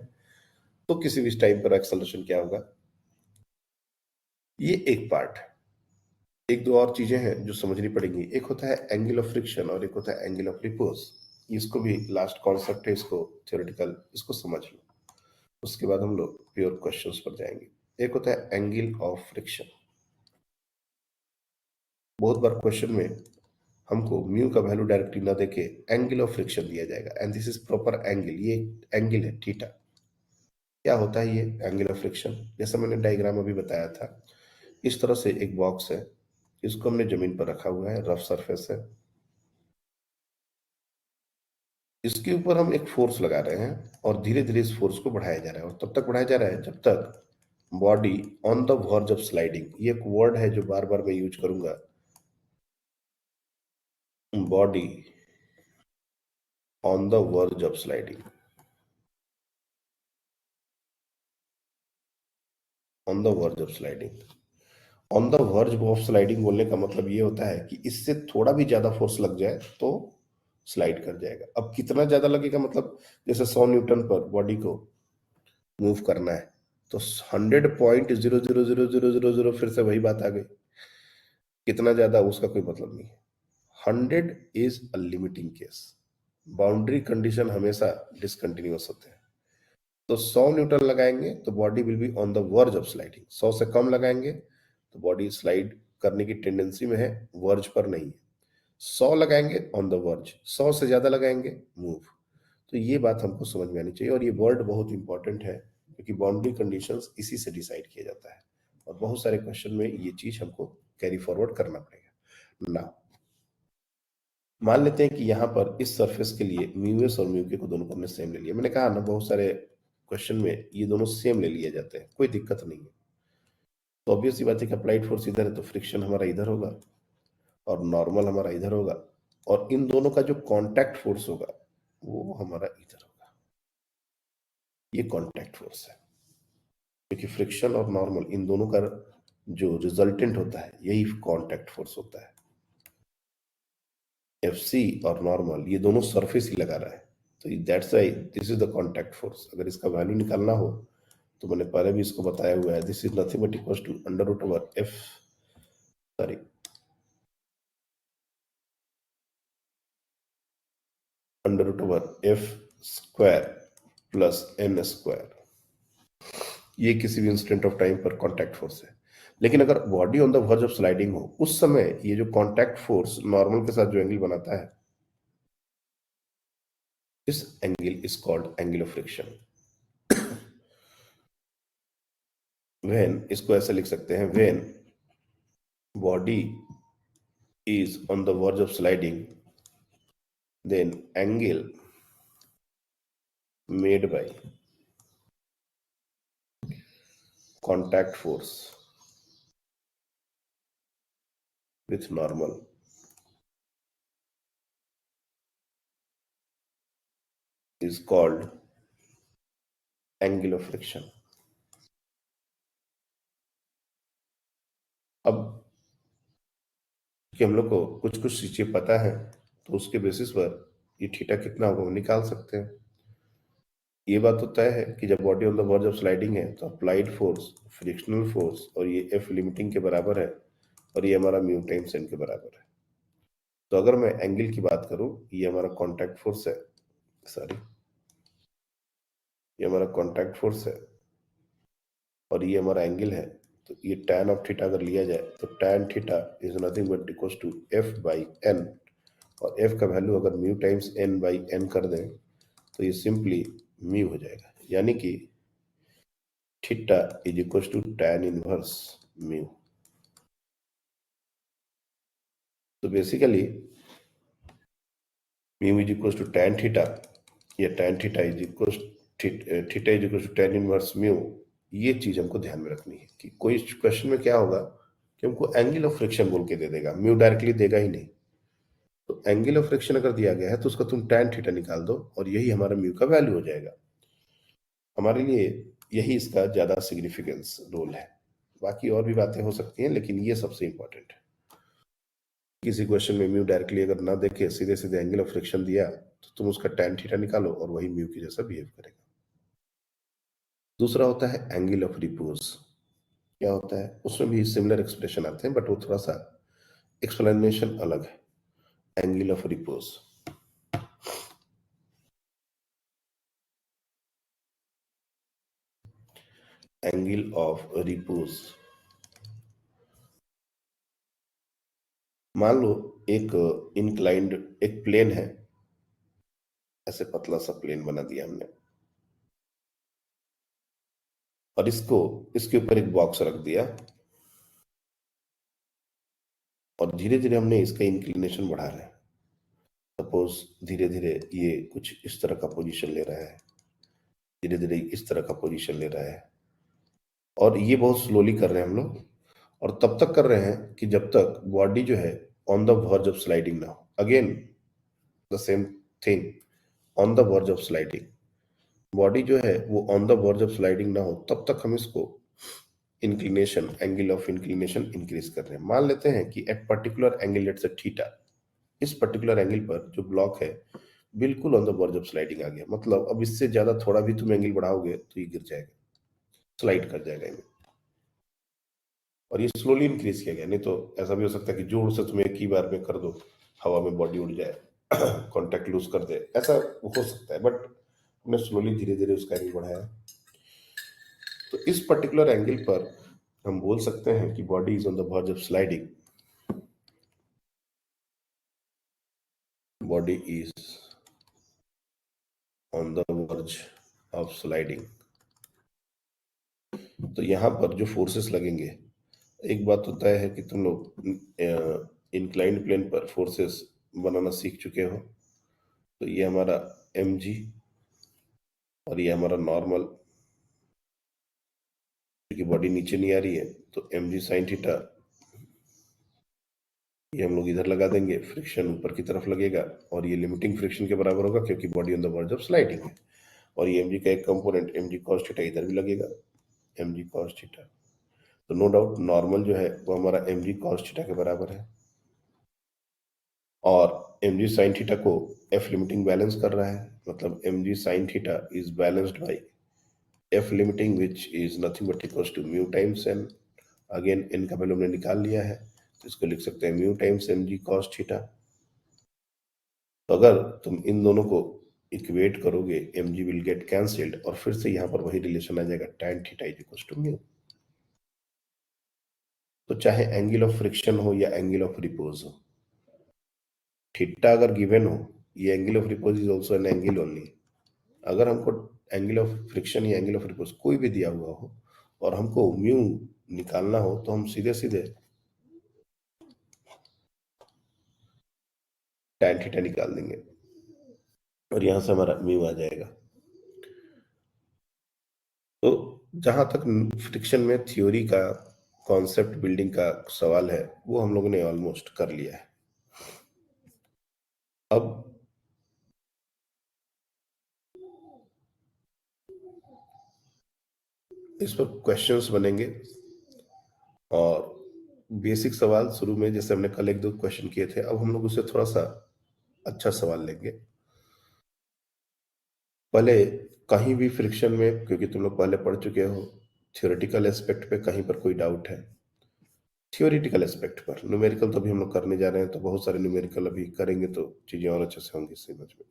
तो किसी भी टाइम पर एक्सेलरेशन क्या होगा। ये एक पार्ट है। एक दो और चीजें हैं जो समझनी पड़ेंगी। एक होता है एंगल ऑफ फ्रिक्शन और एक होता है एंगल ऑफ रिपोज। इसको भी लास्ट कॉन्सेप्ट है, इसको थ्योरेटिकल, इसको समझ लो। उसके बाद हम लोग प्योर क्वेश्चंस पर जाएंगे। एक होता है एंगल ऑफ फ्रिक्शन। बहुत बार क्वेश्चन में हमको म्यू का वैल्यू डायरेक्टली ना देके एंगल ऑफ फ्रिक्शन दिया जाएगा, and this is proper angle. ये एंगल है थीटा। क्या होता है ये एंगल ऑफ फ्रिक्शन? जैसा मैंने डायग्राम अभी बताया था, इस तरह से एक बॉक्स है, इसको हमने जमीन पर रखा हुआ है, रफ सरफेस है। इसके ऊपर हम एक फोर्स लगा रहे हैं और धीरे धीरे इस फोर्स को बढ़ाया जा रहा है, और तब तक बढ़ाया जा रहा है जब तक body on the verge of sliding, ये एक वर्ड है जो बार बार मैं यूज करूंगा, body on the verge of sliding, on the verge of sliding. On the verge of sliding बोलने का मतलब ये होता है कि इससे थोड़ा भी ज्यादा फोर्स लग जाए तो स्लाइड कर जाएगा। अब कितना ज्यादा लगेगा, मतलब जैसे 100 न्यूटन पर बॉडी को मूव करना है, तो 100.0000000, फिर से वही बात आ गई, कितना ज्यादा उसका कोई मतलब नहीं है। 100 is a limiting case. Boundary condition हमेशा डिसकंटिन्यूअस होते हैं। तो 100 न्यूटन लगाएंगे तो body will be on the verge of sliding. 100 से कम लगाएंगे तो बॉडी स्लाइड करने की टेंडेंसी में है, वर्ज पर नहीं है। 100 लगाएंगे ऑन द वर्ज, 100 से ज्यादा लगाएंगे मूव। तो ये बात हमको समझ में आनी चाहिए, और ये वर्ड बहुत इंपॉर्टेंट है क्योंकि बाउंड्री कंडीशंस इसी से डिसाइड किया जाता है, और बहुत सारे क्वेश्चन में ये चीज हमको कैरी फॉरवर्ड करना पड़ेगा ना। मान लेते हैं कि यहाँ पर इस सरफेस के लिए म्यू एस और म्यू के को दोनों को हमने सेम ले लिया। मैंने कहा ना बहुत सारे क्वेश्चन में ये दोनों सेम ले लिए जाते हैं, कोई दिक्कत नहीं है। तो ऑब्वियस सी बात है कि अप्लाइड फोर्स इधर है तो फ्रिक्शन हमारा इधर होगा और नॉर्मल हमारा इधर होगा, और इन दोनों का जो कांटेक्ट फोर्स होगा वो हमारा इधर होगा। ये कांटेक्ट फोर्स है, क्योंकि फ्रिक्शन और नॉर्मल इन दोनों का जो रिजल्टेंट होता है यही कांटेक्ट फोर्स होता है। एफ सी और नॉर्मल ये दोनों सरफेस ही लगा रहा है, तो that's why this is the contact force. अगर इसका वैल्यू निकालना हो तो मैंने पहले भी इसको बताया हुआ है, this is nothing but equals to under root over F, sorry, under root over F square plus N square. ये किसी भी इंस्टेंट ऑफ टाइम पर कांटेक्ट फोर्स है। लेकिन अगर body on the verge of sliding हो, उस समय ये जो कांटेक्ट फोर्स नॉर्मल के साथ जो एंगल बनाता है, इस angle is called angle of friction. When, इसको ऐसे लिख सकते हैं, when body is on the verge of sliding, then angle made by contact force with normal is called angle of friction. अब कि हम लोग को कुछ कुछ चीजें पता है, तो उसके बेसिस पर ये थीटा कितना होगा वो निकाल सकते हैं। ये बात तो तय है कि जब body on the verge of sliding है तो अप्लाइड फोर्स, फ्रिक्शनल फोर्स, और ये एफ लिमिटिंग के बराबर है, और ये हमारा म्यू टाइम्स एन के बराबर है। तो अगर मैं एंगल की बात करूं, ये हमारा कॉन्टैक्ट फोर्स है, सॉरी, ये हमारा कॉन्टैक्ट फोर्स है और ये हमारा एंगल है। तो ये tan ऑफ थीटा अगर लिया जाए तो tan theta is nothing but equals to f by N, और f का वैल्यू अगर mu times n by N कर दें तो ये सिंपली म्यू हो जाएगा, यानी कि theta is equals to tan inverse mu. तो basically mu is equals to tan theta, या tan theta is equals, theta is equals to tan inverse mu. ये चीज हमको ध्यान में रखनी है कि कोई क्वेश्चन में क्या होगा कि हमको एंगल ऑफ फ्रिक्शन बोल के दे देगा, म्यू डायरेक्टली देगा ही नहीं। तो एंगल ऑफ फ्रिक्शन अगर दिया गया है तो उसका तुम tan थीटा निकाल दो और यही हमारा म्यू का वैल्यू हो जाएगा। हमारे लिए यही इसका ज्यादा सिग्निफिकेंस रोल है। बाकी और भी बातें हो सकती हैं, लेकिन ये सबसे इंपॉर्टेंट है। किसी क्वेश्चन में म्यू डायरेक्टली अगर ना देखे, सीधे सीधे एंगल ऑफ फ्रिक्शन दिया, तो तुम उसका tan थीटा निकालो और वही म्यू के जैसा बिहेव करेगा। दूसरा होता है एंगल ऑफ रिपोज। क्या होता है? उसमें भी सिमिलर एक्सप्रेशन आते हैं, बट वो थोड़ा सा एक्सप्लेनेशन अलग है। Angle of repose, angle of repose, मान लो एक इंक्लाइंड एक प्लेन है, ऐसे पतला सा प्लेन बना दिया हमने, और इसको इसके ऊपर एक बॉक्स रख दिया, और धीरे धीरे हमने इसका इंक्लिनेशन बढ़ा रहे हैं। सपोज धीरे धीरे ये कुछ इस तरह का पोजीशन ले रहा है, धीरे धीरे इस तरह का पोजीशन ले रहा है, और ये बहुत स्लोली कर रहे हैं हम लोग, और तब तक कर रहे हैं कि जब तक बॉडी जो है on the verge of sliding ना हो। Again the same thing, on the verge of sliding. Body जो है वो on the verge of sliding ना हो, तब तक हम इसको inclination, angle of inclination increase कर रहे हैं। मान लेते हैं कि at particular angle, let's say theta, इस पर्टिकुलर एंगल पर जो ब्लॉक है बिल्कुल on the verge of sliding आ गया। मतलब अब इससे ज्यादा थोड़ा भी तुम एंगल बढ़ाओगे तो ये गिर जाएगा, स्लाइड कर जाएगा ये। और ये स्लोली इंक्रीज किया गया, नहीं तो ऐसा भी हो सकता है कि जोर से तुम एक ही बार में कर दो, हवा में बॉडी उड़ जाए, कांटेक्ट लूज कर दे, ऐसा हो सकता है, बट हमने स्लोली धीरे धीरे उसका एंगल बढ़ाया। तो इस पर्टिकुलर एंगल पर हम बोल सकते हैं कि body is on the verge of sliding, body is on the verge of sliding. तो यहां पर जो फोर्सेस लगेंगे, एक बात तो तय है कि तुम लोग इंक्लाइंड प्लेन पर फोर्सेस बनाना सीख चुके हो। तो ये हमारा mg और ये हमारा नॉर्मल, क्योंकि बॉडी नीचे नहीं आ रही है तो mg साइन थीटा, ये हम लोग इधर लगा देंगे, फ्रिक्शन ऊपर की तरफ लगेगा और ये लिमिटिंग फ्रिक्शन के बराबर होगा क्योंकि body on the verge of sliding है। और ये mg का एक कंपोनेंट mg cos थीटा इधर भी लगेगा, mg cos थीटा। तो नो डाउट नॉर्मल जो है वो हमारा mg cos थीटा के बराबर है, और mg sin थीटा को f लिमिटिंग बैलेंस कर रहा है। मतलब mg sin theta is balanced by f limiting which is nothing but equals to mu times n। Again n का वैल्यू हमने निकाल लिया है, तो इसको लिख सकते हैं mu times mg cos theta. तो अगर तुम इन दोनों को इक्वेट करोगे, mg विल गेट कैंसिल्ड, और फिर से यहां पर वही रिलेशन आ जाएगा, tan theta is equals to mu. तो चाहे एंगल ऑफ फ्रिक्शन हो या एंगल ऑफ रिपोज हो, थीटा अगर गिवन हो, ये angle of repose is also an angle only. अगर हमको एंगल ऑफ फ्रिक्शन या एंगल ऑफ रिपोज कोई भी दिया हुआ हो और हमको म्यू निकालना हो, तो हम सीधे सीधे tan थीटा निकाल देंगे और यहां से हमारा म्यू आ जाएगा। तो जहां तक फ्रिक्शन में थ्योरी का, कॉन्सेप्ट बिल्डिंग का सवाल है, वो हम लोगों ने ऑलमोस्ट कर लिया है। अब इस पर क्वेश्चंस बनेंगे, और बेसिक सवाल शुरू में जैसे हमने कल एक दो क्वेश्चन किए थे, अब हम लोग उससे थोड़ा सा अच्छा सवाल लेंगे। पहले कहीं भी फ्रिक्शन में, क्योंकि तुम लोग पहले पढ़ चुके हो, थ्योरेटिकल एस्पेक्ट पे कहीं पर कोई डाउट है? थ्योरेटिकल एस्पेक्ट पर, न्यूमेरिकल तो अभी हम लोग करने जा रहे हैं, तो बहुत सारे न्यूमेरिकल अभी करेंगे तो चीजें और अच्छे से होंगी समझ में।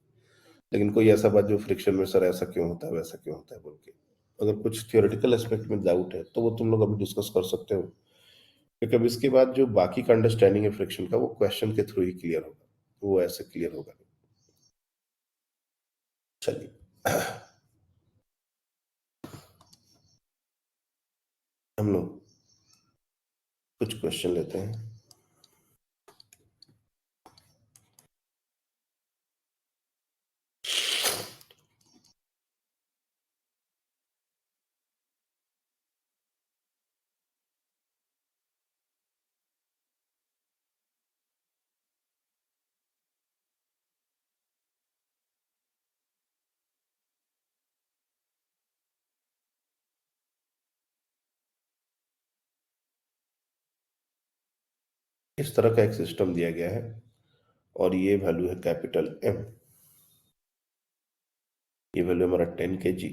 लेकिन कोई ऐसा बात जो फ्रिक्शन में सर ऐसा क्यों होता है, वैसा क्यों होता है बोल के, अगर कुछ थ्योरेटिकल एस्पेक्ट में डाउट है तो वो तुम लोग अभी डिस्कस कर सकते हो, क्योंकि अब इसके बाद जो बाकी का अंडरस्टैंडिंग है फ्रिक्शन का, वो क्वेश्चन के थ्रू ही क्लियर होगा, वो ऐसे क्लियर होगा नहीं। चलिए हम लोग कुछ क्वेश्चन लेते हैं। इस तरह का एक सिस्टम दिया गया है और ये वैल्यू है कैपिटल एम। ये वैल्यू हमारा 10 kg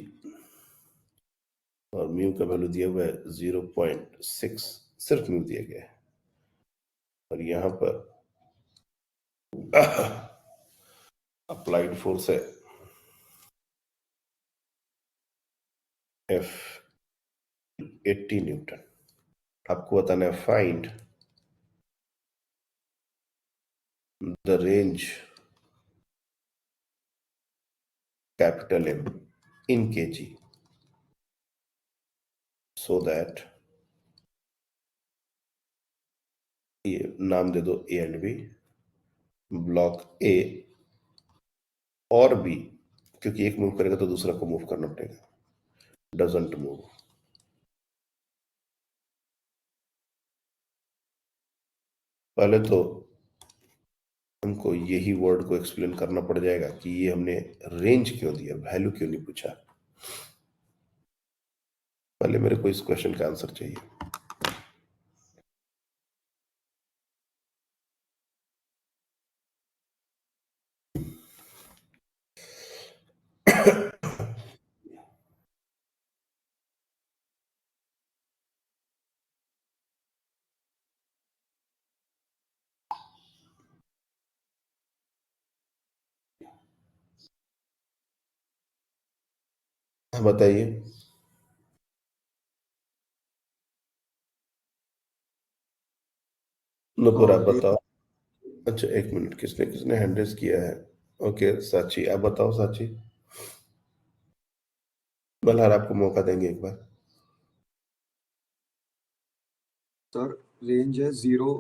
और म्यू का वैल्यू दिया हुआ है 0.6, सिर्फ म्यू दिया गया है। और यहां पर अप्लाइड फोर्स है F 80 न्यूटन। आपको बताना है find the range capital M in kg so that ये नाम दे दो A and B, block A और B, क्योंकि एक मूव करेगा तो दूसरा को मूव करना पड़ेगा, डजंट मूव। पहले तो हमको यही वर्ड को एक्सप्लेन करना पड़ जाएगा कि ये हमने रेंज क्यों दिया, वैल्यू क्यों नहीं पूछा। पहले मेरे को इस क्वेश्चन का आंसर चाहिए। बताइए नुपुर, आप बताओ। अच्छा एक मिनट, किसने किसने हैंड रेज किया है? ओके साची, आप बताओ साची। बलहार आपको मौका देंगे एक बार। सर रेंज है 0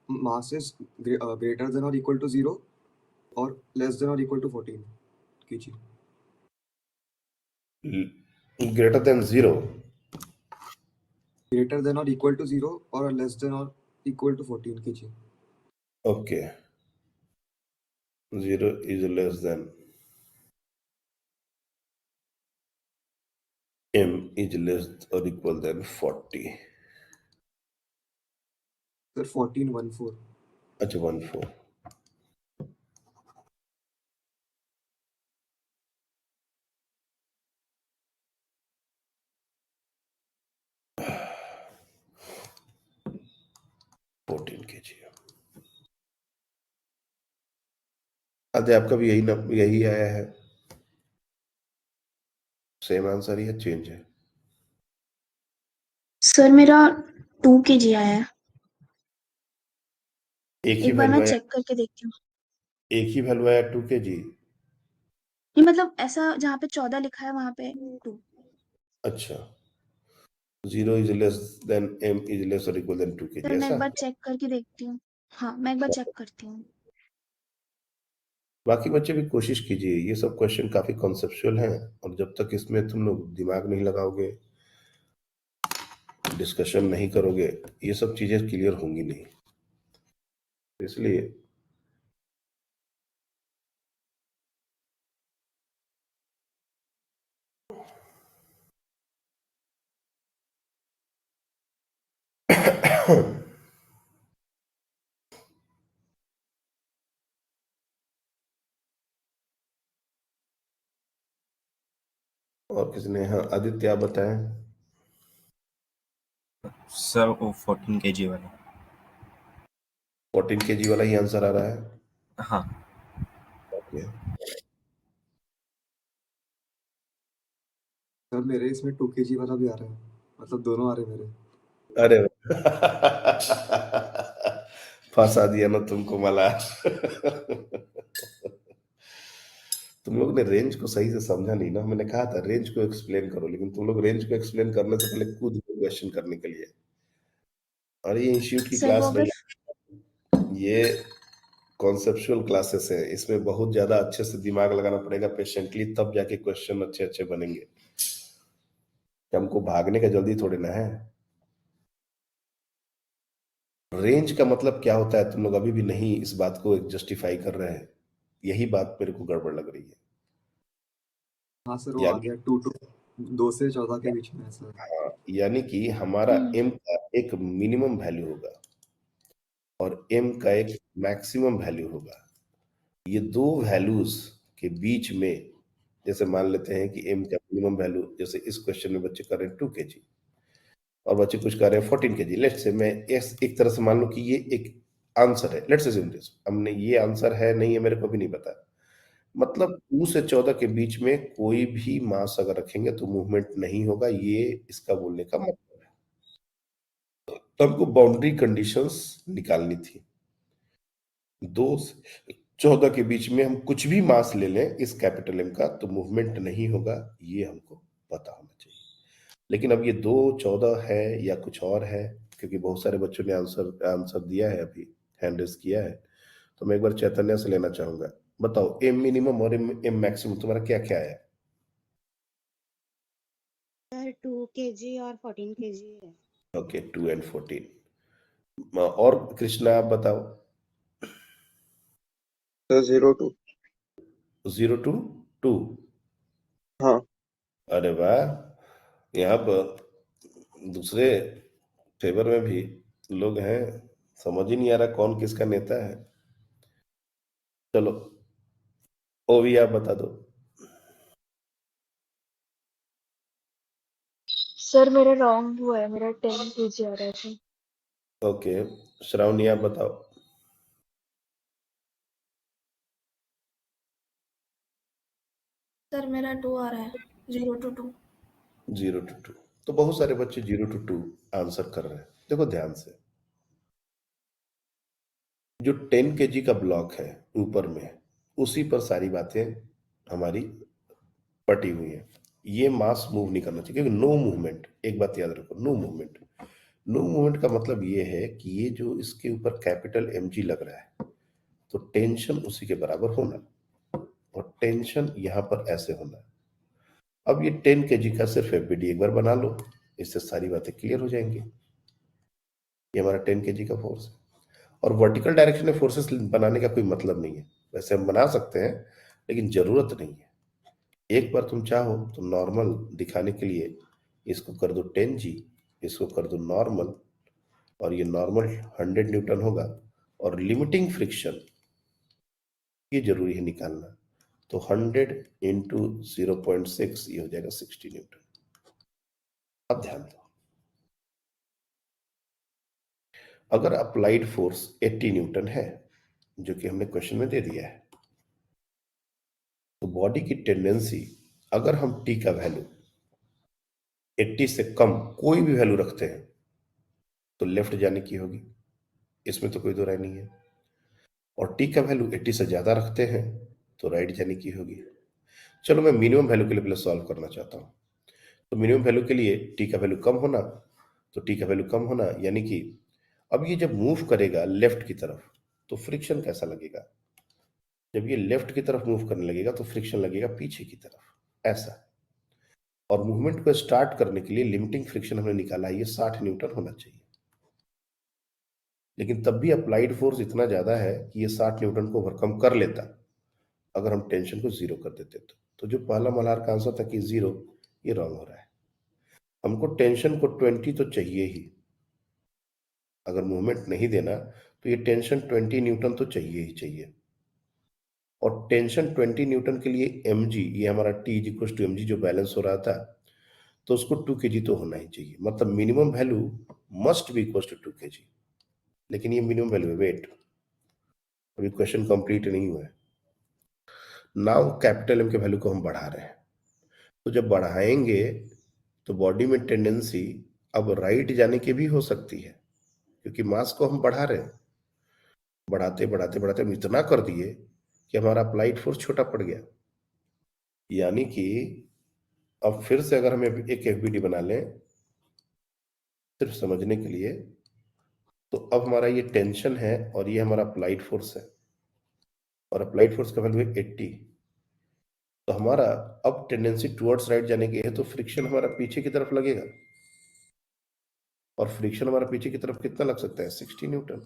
मास इज ग्रेटर देन और इक्वल टू 0 और लेस देन और इक्वल टू 14 कीजिए। Greater than 0। ग्रेटर देन और इक्वल टू 0 और लेस देन और इक्वल टू 14 कीजिए। Okay, 0 is less than M is less or equal than 40। Sir 1414। अच्छा 14। kg। अरे आपका भी यही आया है, सेम आंसर ही है, चेंज है? सर मेरा 2 kg आया है। एक ही एक बार वैल्यू मैं आया? चेक करके देखती हूँ। एक ही वैल्यू आया 2 kg? नहीं मतलब ऐसा जहाँ पे 14 लिखा है वहां पे 2। अच्छा, 0 is less than M is less or equal than 2 kg, sir मैं ऐसा? एक बार चेक करके देखती हूँ। हाँ मैं एक बार चेक करती हूँ। बाकी बच्चे भी कोशिश कीजिए, ये सब क्वेश्चन काफी कॉन्सेप्चुअल हैं और जब तक इसमें तुम लोग दिमाग नहीं लगाओगे, डिस्कशन नहीं करोगे, ये सब चीजें क्लियर होंगी नहीं। इसलिए और किसने? हाँ आदित्य, आप बताएं। सर वो 14 kg वाला। 14 kg वाला ही आंसर आ रहा है? हाँ ओके। सर मेरे इसमें 2 kg वाला भी आ रहा है, मतलब दोनों आ रहे हैं मेरे। अरे फंसा दिया ना तुमको मला। तुम लोग ने रेंज को सही से समझा नहीं ना, मैंने कहा था रेंज को एक्सप्लेन करो, लेकिन तुम लोग रेंज को एक्सप्लेन करने से पहले कूद गए क्वेश्चन करने के लिए। और ये इंस्टीट्यूट की सर वो क्लास अगर नहीं, ये कॉन्सेप्चुअल क्लासेस है, इसमें बहुत ज्यादा अच्छे से दिमाग लगाना पड़ेगा पेशेंटली, तब जाके क्वेश्चन अच्छे अच्छे बनेंगे। हमको भागने का जल्दी थोड़ी ना है। रेंज का मतलब क्या होता है तुम लोग अभी भी नहीं इस बात को जस्टिफाई कर रहे हैं, यही बात मेरे को गड़बड़ लग रही है। हाँ सर वो आ यानी गया 2 से 14 के बीच में ऐसा है। हाँ, यानी कि हमारा m का एक मिनिमम वैल्यू होगा और m का एक मैक्सिमम वैल्यू होगा। ये दो वैल्यूज के बीच में, जैसे मान लेते हैं कि m का मिनिमम वैल्यू, जैसे इस क्वेश्चन में बच्चे कर रहे हैं 2 kg और बच्चे कुछ कर रहे हैं 14 kg। लेट्स से मैं एक तरह से मान लो कि ये एक आंसर है, लेट्स अज्यूम दिस। हमने ये आंसर है नहीं है मेरे को भी नहीं पता, मतलब 2 से 14 के बीच में कोई भी मास अगर रखेंगे तो मूवमेंट नहीं होगा, ये इसका बोलने का मतलब है। तो हमको बाउंड्री कंडीशंस निकालनी थी। 2 से 14 के बीच में हम कुछ भी मास ले लें इस कैपिटल M का तो मूवमेंट नहीं होगा, ये हमको पता होना चाहिए। लेकिन अब ये 2 14 है या कुछ और है, क्योंकि बहुत सारे बच्चों ने आंसर दिया है, अभी हैंड रेज किया है, तो मैं एक बार चैतन्य से लेना चाहूंगा। बताओ m मिनिमम और m मैक्सिमम तुम्हारा क्या क्या है? सर 2 kg और 14 kg है। Okay, 2 and 14। और कृष्णा आप बताओ। Sir 0 to 0 to 2। हाँ अरे वाह, यहाँ पर दूसरे फेवर में भी लोग हैं, समझ ही नहीं आ रहा कौन किसका नेता है। चलो ओवी आप बता दो। सर मेरा रॉन्ग हुआ है, मेरा 10 kg आ रहा है सर। ओके, श्रावणी आप बताओ। सर मेरा 2 आ रहा है, 0 to 2। 0 to 2। तो बहुत सारे बच्चे 0 to 2 आंसर कर रहे हैं। देखो ध्यान से, जो 10 kg का ब्लॉक है ऊपर में, उसी पर सारी बातें हमारी पटी हुई हैं। ये मास मूव नहीं करना चाहिए, क्योंकि नो मूवमेंट, एक बात याद रखो, नो मूवमेंट। नो मूवमेंट का मतलब ये है कि ये जो इसके ऊपर कैपिटल mg लग रहा है, तो टेंशन उसी के बराबर होना, और टेंशन यहां पर ऐसे होना। अब ये 10 kg का सिर्फ एफबीडी एक बार बना लो, इससे सारी बातें क्लियर हो जाएंगी। ये हमारा 10 kg का फोर्स है, और वर्टिकल डायरेक्शन में फोर्सेस बनाने का कोई मतलब नहीं है। वैसे हम बना सकते हैं, लेकिन जरूरत नहीं है। एक बार तुम चाहो तो नॉर्मल दिखाने के लिए इसको कर दो 10g, इसको कर दो नॉर्मल, और ये नॉर्मल 100 न्यूटन होगा, और लिमिटिंग फ्रिक्शन ये जरूरी है निकालना। तो 100 इंटू 0.6 ये हो जाएगा 60 न्यूटन। अब ध्यान दो, अगर अप्लाइड फोर्स 80 न्यूटन है, जो कि हमने क्वेश्चन में दे दिया है, तो बॉडी की टेंडेंसी, अगर हम टी का वैल्यू 80 से कम कोई भी वैल्यू रखते हैं तो लेफ्ट जाने की होगी, इसमें तो कोई दो राय नहीं है। और टी का वैल्यू 80 से ज्यादा रखते हैं तो राइट जाने की होगी। चलो मैं मिनिमम वैल्यू के लिए पहले सॉल्व करना चाहता हूं। तो मिनिमम वैल्यू के लिए टी का वैल्यू कम होना, तो टी का वैल्यू कम होना, यानी कि अब ये जब मूव करेगा लेफ्ट की तरफ तो फ्रिक्शन कैसा लगेगा? जब ये लेफ्ट की तरफ मूव करने लगेगा तो फ्रिक्शन लगेगा पीछे की तरफ, ऐसा। और मूवमेंट को स्टार्ट करने के लिए लिमिटिंग फ्रिक्शन हमने निकाला है, ये 60 न्यूटन होना चाहिए। लेकिन तब भी अप्लाइड फोर्स इतना ज्यादा है कि ये 60 न्यूटन को ओवरकम कर लेता अगर हम टेंशन को 0 कर देते तो जो पहला मल्हार का आंसर था कि 0, ये रॉन्ग हो रहा है। हमको टेंशन को 20 तो चाहिए ही, अगर मूवमेंट नहीं देना तो ये टेंशन 20 न्यूटन तो चाहिए ही चाहिए। और टेंशन 20 न्यूटन के लिए mg, ये हमारा t इक्वल टू mg जो बैलेंस हो रहा था, तो उसको 2 kg तो होना ही चाहिए। मतलब minimum value must be equal to 2 kg। लेकिन ये मिनिमम वैल्यू है, वेट, अभी क्वेश्चन कंप्लीट नहीं हुआ है। नाउ कैपिटल M के वैल्यू को हम बढ़ा रहे हैं, तो जब बढ़ाएंगे तो बॉडी में टेंडेंसी अब राइट जाने की भी हो सकती है, क्योंकि मास को हम बढ़ा रहे हैं। बढ़ाते बढ़ाते बढ़ाते हम इतना कर दिए कि हमारा अप्लाइड फोर्स छोटा पड़ गया। यानी कि अब फिर से अगर हम एक एफबीडी बना लें सिर्फ समझने के लिए, तो अब हमारा ये टेंशन है और ये हमारा अप्लाइड फोर्स है, और अप्लाइड फोर्स का वैल्यू है 80। तो हमारा अब टेंडेंसी टुवर्ड्स राइट जाने की है, तो फ्रिक्शन हमारा पीछे की तरफ लगेगा, और फ्रिक्शन हमारा पीछे की तरफ कितना लग सकता है? 60 न्यूटन।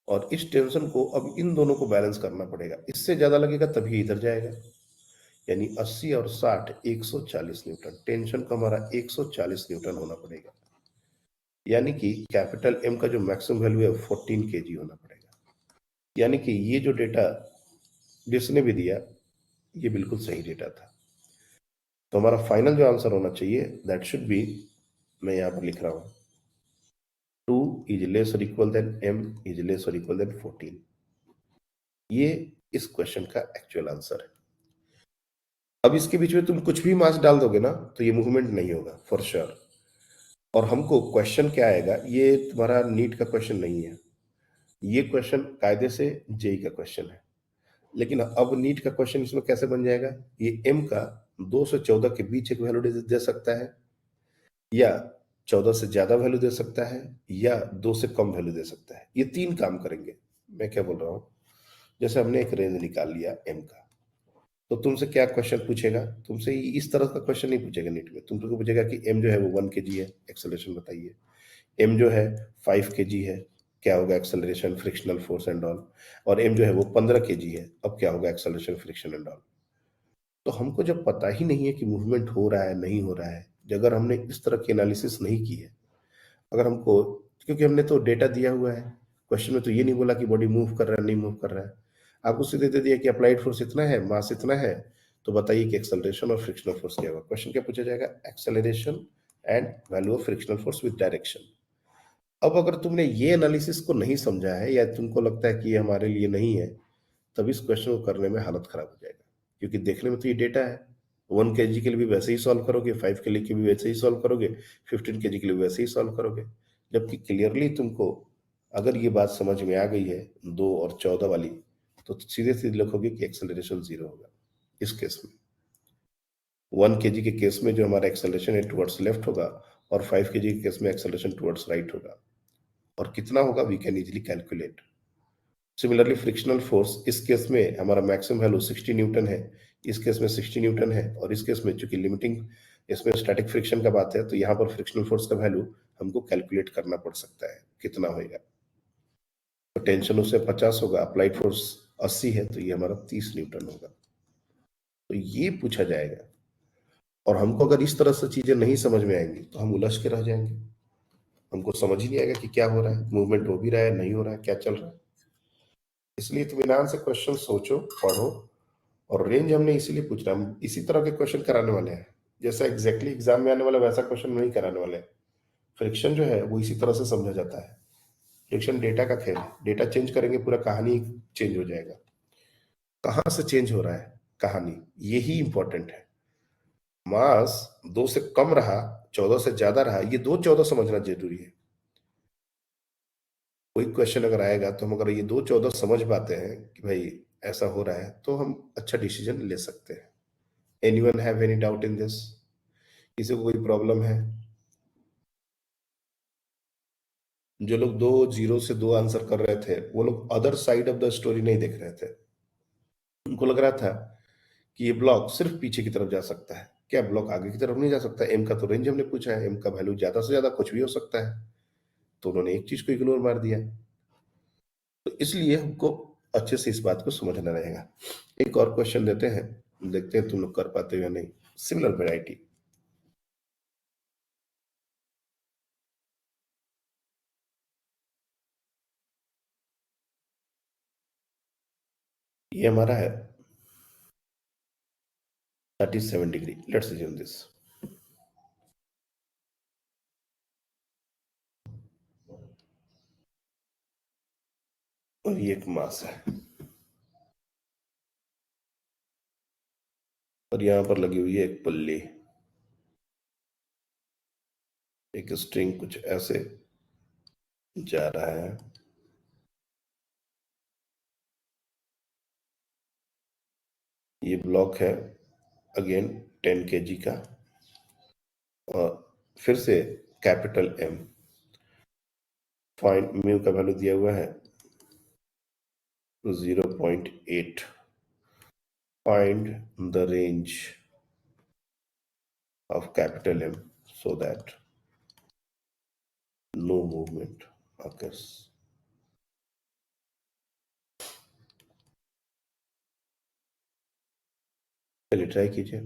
और इस टेंशन को अब इन दोनों को बैलेंस करना पड़ेगा, इससे ज्यादा लगेगा तभी इधर जाएगा। यानी 80 और 60 140 न्यूटन, टेंशन का हमारा 140 न्यूटन होना पड़ेगा। यानी कि कैपिटल एम का जो मैक्सिमम वैल्यू है 14 kg होना पड़ेगा। यानी कि ये जो डेटा जिसने भी दिया ये बिल्कुल सही डेटा था। तो हमारा फाइनल जो आंसर होना चाहिए दैट शुड बी, मैं यहां पर लिख रहा हूं, 2 इज लेस और equal than m is less और इक्वल देन 14। ये इस क्वेश्चन का एक्चुअल आंसर है। अब इसके बीच में तुम कुछ भी मास डाल दोगे ना तो ये मूवमेंट नहीं होगा फॉर श्योर। और हमको क्वेश्चन क्या आएगा, ये तुम्हारा नीट का क्वेश्चन नहीं है, ये क्वेश्चन कायदे से जेई का क्वेश्चन है। लेकिन अब नीट का क्वेश्चन इसमें कैसे बन जाएगा, ये m का 2 से 14 के बीच एक वैल्यू दे सकता है, या 14 से ज्यादा वैल्यू दे सकता है, या 2 से कम वैल्यू दे सकता है। ये 3 काम करेंगे। मैं क्या बोल रहा हूं, जैसे हमने एक रेंज निकाल लिया m का, तो तुमसे क्या क्वेश्चन पूछेगा, तुमसे इस तरह का क्वेश्चन नहीं पूछेगा नीट में। तुमको पूछेगा कि m जो है वो 1 kg है, एक्सेलरेशन बताइए। m जो है 5 kg है, क्या होगा acceleration, frictional force and all. और m जो है वो 15 kg है, अब क्या होगा एक्सेलरेशन, फ्रिक्शन एंड ऑल। तो हमको जब पता ही नहीं है कि मूवमेंट हो रहा है नहीं हो रहा है, अगर हमने इस तरह की एनालिसिस नहीं की है, अगर हमको, क्योंकि हमने तो डेटा दिया हुआ है, क्वेश्चन में तो ये नहीं बोला कि बॉडी मूव कर रहा है नहीं मूव कर रहा है, आपको सीधे दे दिया कि अप्लाइड फोर्स इतना है, मास इतना है, तो बताइए कि एक्सेलरेशन और फ्रिक्शनल फोर्स क्या होगा। क्वेश्चन क्या पूछा जाएगा, acceleration and value of frictional force with direction. अब अगर तुमने ये एनालिसिस को नहीं समझा है, या तुमको लगता है कि ये हमारे लिए नहीं है, तब इस क्वेश्चन को करने में हालत खराब हो जाएगा। क्योंकि देखने में तो ये डेटा है, 1 kg के लिए भी वैसे ही सॉल्व करोगे, 5 के लिए भी वैसे ही सॉल्व करोगे, 15 kg के लिए वैसे ही सॉल्व करोगे। जबकि क्लियरली तुमको अगर ये बात समझ में आ गई है 2 और 14 वाली, तो सीधे सीधे लिखोगे कि एक्सेलरेशन 0 होगा इस केस में। 1 kg के केस में जो हमारा एक्सेलरेशन है टुवर्ड्स लेफ्ट होगा, और 5 kg के केस में एक्सेलरेशन टुवर्ड्स राइट होगा। और कितना होगा we can easily calculate. Similarly frictional force, इस केस में हमारा मैक्सिमम वैल्यू 60 न्यूटन है, इस केस में 60 न्यूटन है, और इस केस में चूंकि लिमिटिंग इसमें स्टैटिक फ्रिक्शन का बात है, तो यहाँ पर फ्रिक्शनल फोर्स का वैल्यू हमको कैलकुलेट करना पड़ सकता है कितना होगा। तो टेंशन उससे 50 होगा, अप्लाइड फोर्स 80 है, तो ये हमारा 30 न्यूटन होगा। तो ये पूछा जाएगा। और हमको अगर इस तरह से चीजें नहीं समझ में आएंगी तो हम उलझ के रह जाएंगे, हमको समझ ही नहीं आएगा कि क्या हो रहा है, मूवमेंट हो भी रहा है नहीं हो रहा है, क्या चल रहा है। इसलिए इत्मीनान से क्वेश्चन सोचो, पढ़ो। और रेंज हमने इसीलिए पूछ रहा, हम इसी तरह के क्वेश्चन कराने वाले हैं, जैसा एग्जैक्टली एग्जाम में आने वाला वैसा क्वेश्चन नहीं कराने वाले। फ्रिक्शन जो है वो इसी तरह से समझा जाता है। फ्रिक्शन डेटा का खेल है, डेटा चेंज करेंगे पूरा कहानी चेंज हो जाएगा। कहां से चेंज हो रहा है कहानी, यही इंपॉर्टेंट है। मास 2 से कम रहा, 14 से ज्यादा रहा, ये 2 14 समझना जरूरी है। कोई क्वेश्चन अगर आएगा तो हम अगर ये 2 14 समझ पाते हैं कि भाई ऐसा हो रहा है, तो हम अच्छा डिसीजन ले सकते हैं। Anyone have any doubt in this, किसी को कोई प्रॉब्लम है? जो लोग 2 0 से 2 आंसर कर रहे थे, वो लोग other side of the story नहीं देख रहे थे। उनको लग रहा था कि ये ब्लॉक सिर्फ पीछे की तरफ जा सकता है, क्या ब्लॉक आगे की तरफ नहीं जा सकता? एम का तो रेंज हमने पूछा है, एम का वैल्यू ज्यादा से ज्यादा कुछ भी हो सकता है, तो उन्होंने एक चीज को इग्नोर मार दिया। तो इसलिए हमको अच्छे से इस बात को समझना रहेगा। एक और क्वेश्चन देते हैं, देखते हैं तुम लोग कर पाते हो या नहीं। सिमिलर वेराइटी, ये हमारा है 37 डिग्री, लेट्स अज्यूम दिस। और ये एक मास है, और यहां पर लगी हुई है एक पुल्ली, एक स्ट्रिंग कुछ ऐसे जा रहा है। ये ब्लॉक है अगेन 10 kg का, और फिर से कैपिटल एम, फाइंड म्यू का वैल्यू दिया हुआ है 0.8, find the range of capital M so that no movement occurs. चलिए ट्राई कीजिए।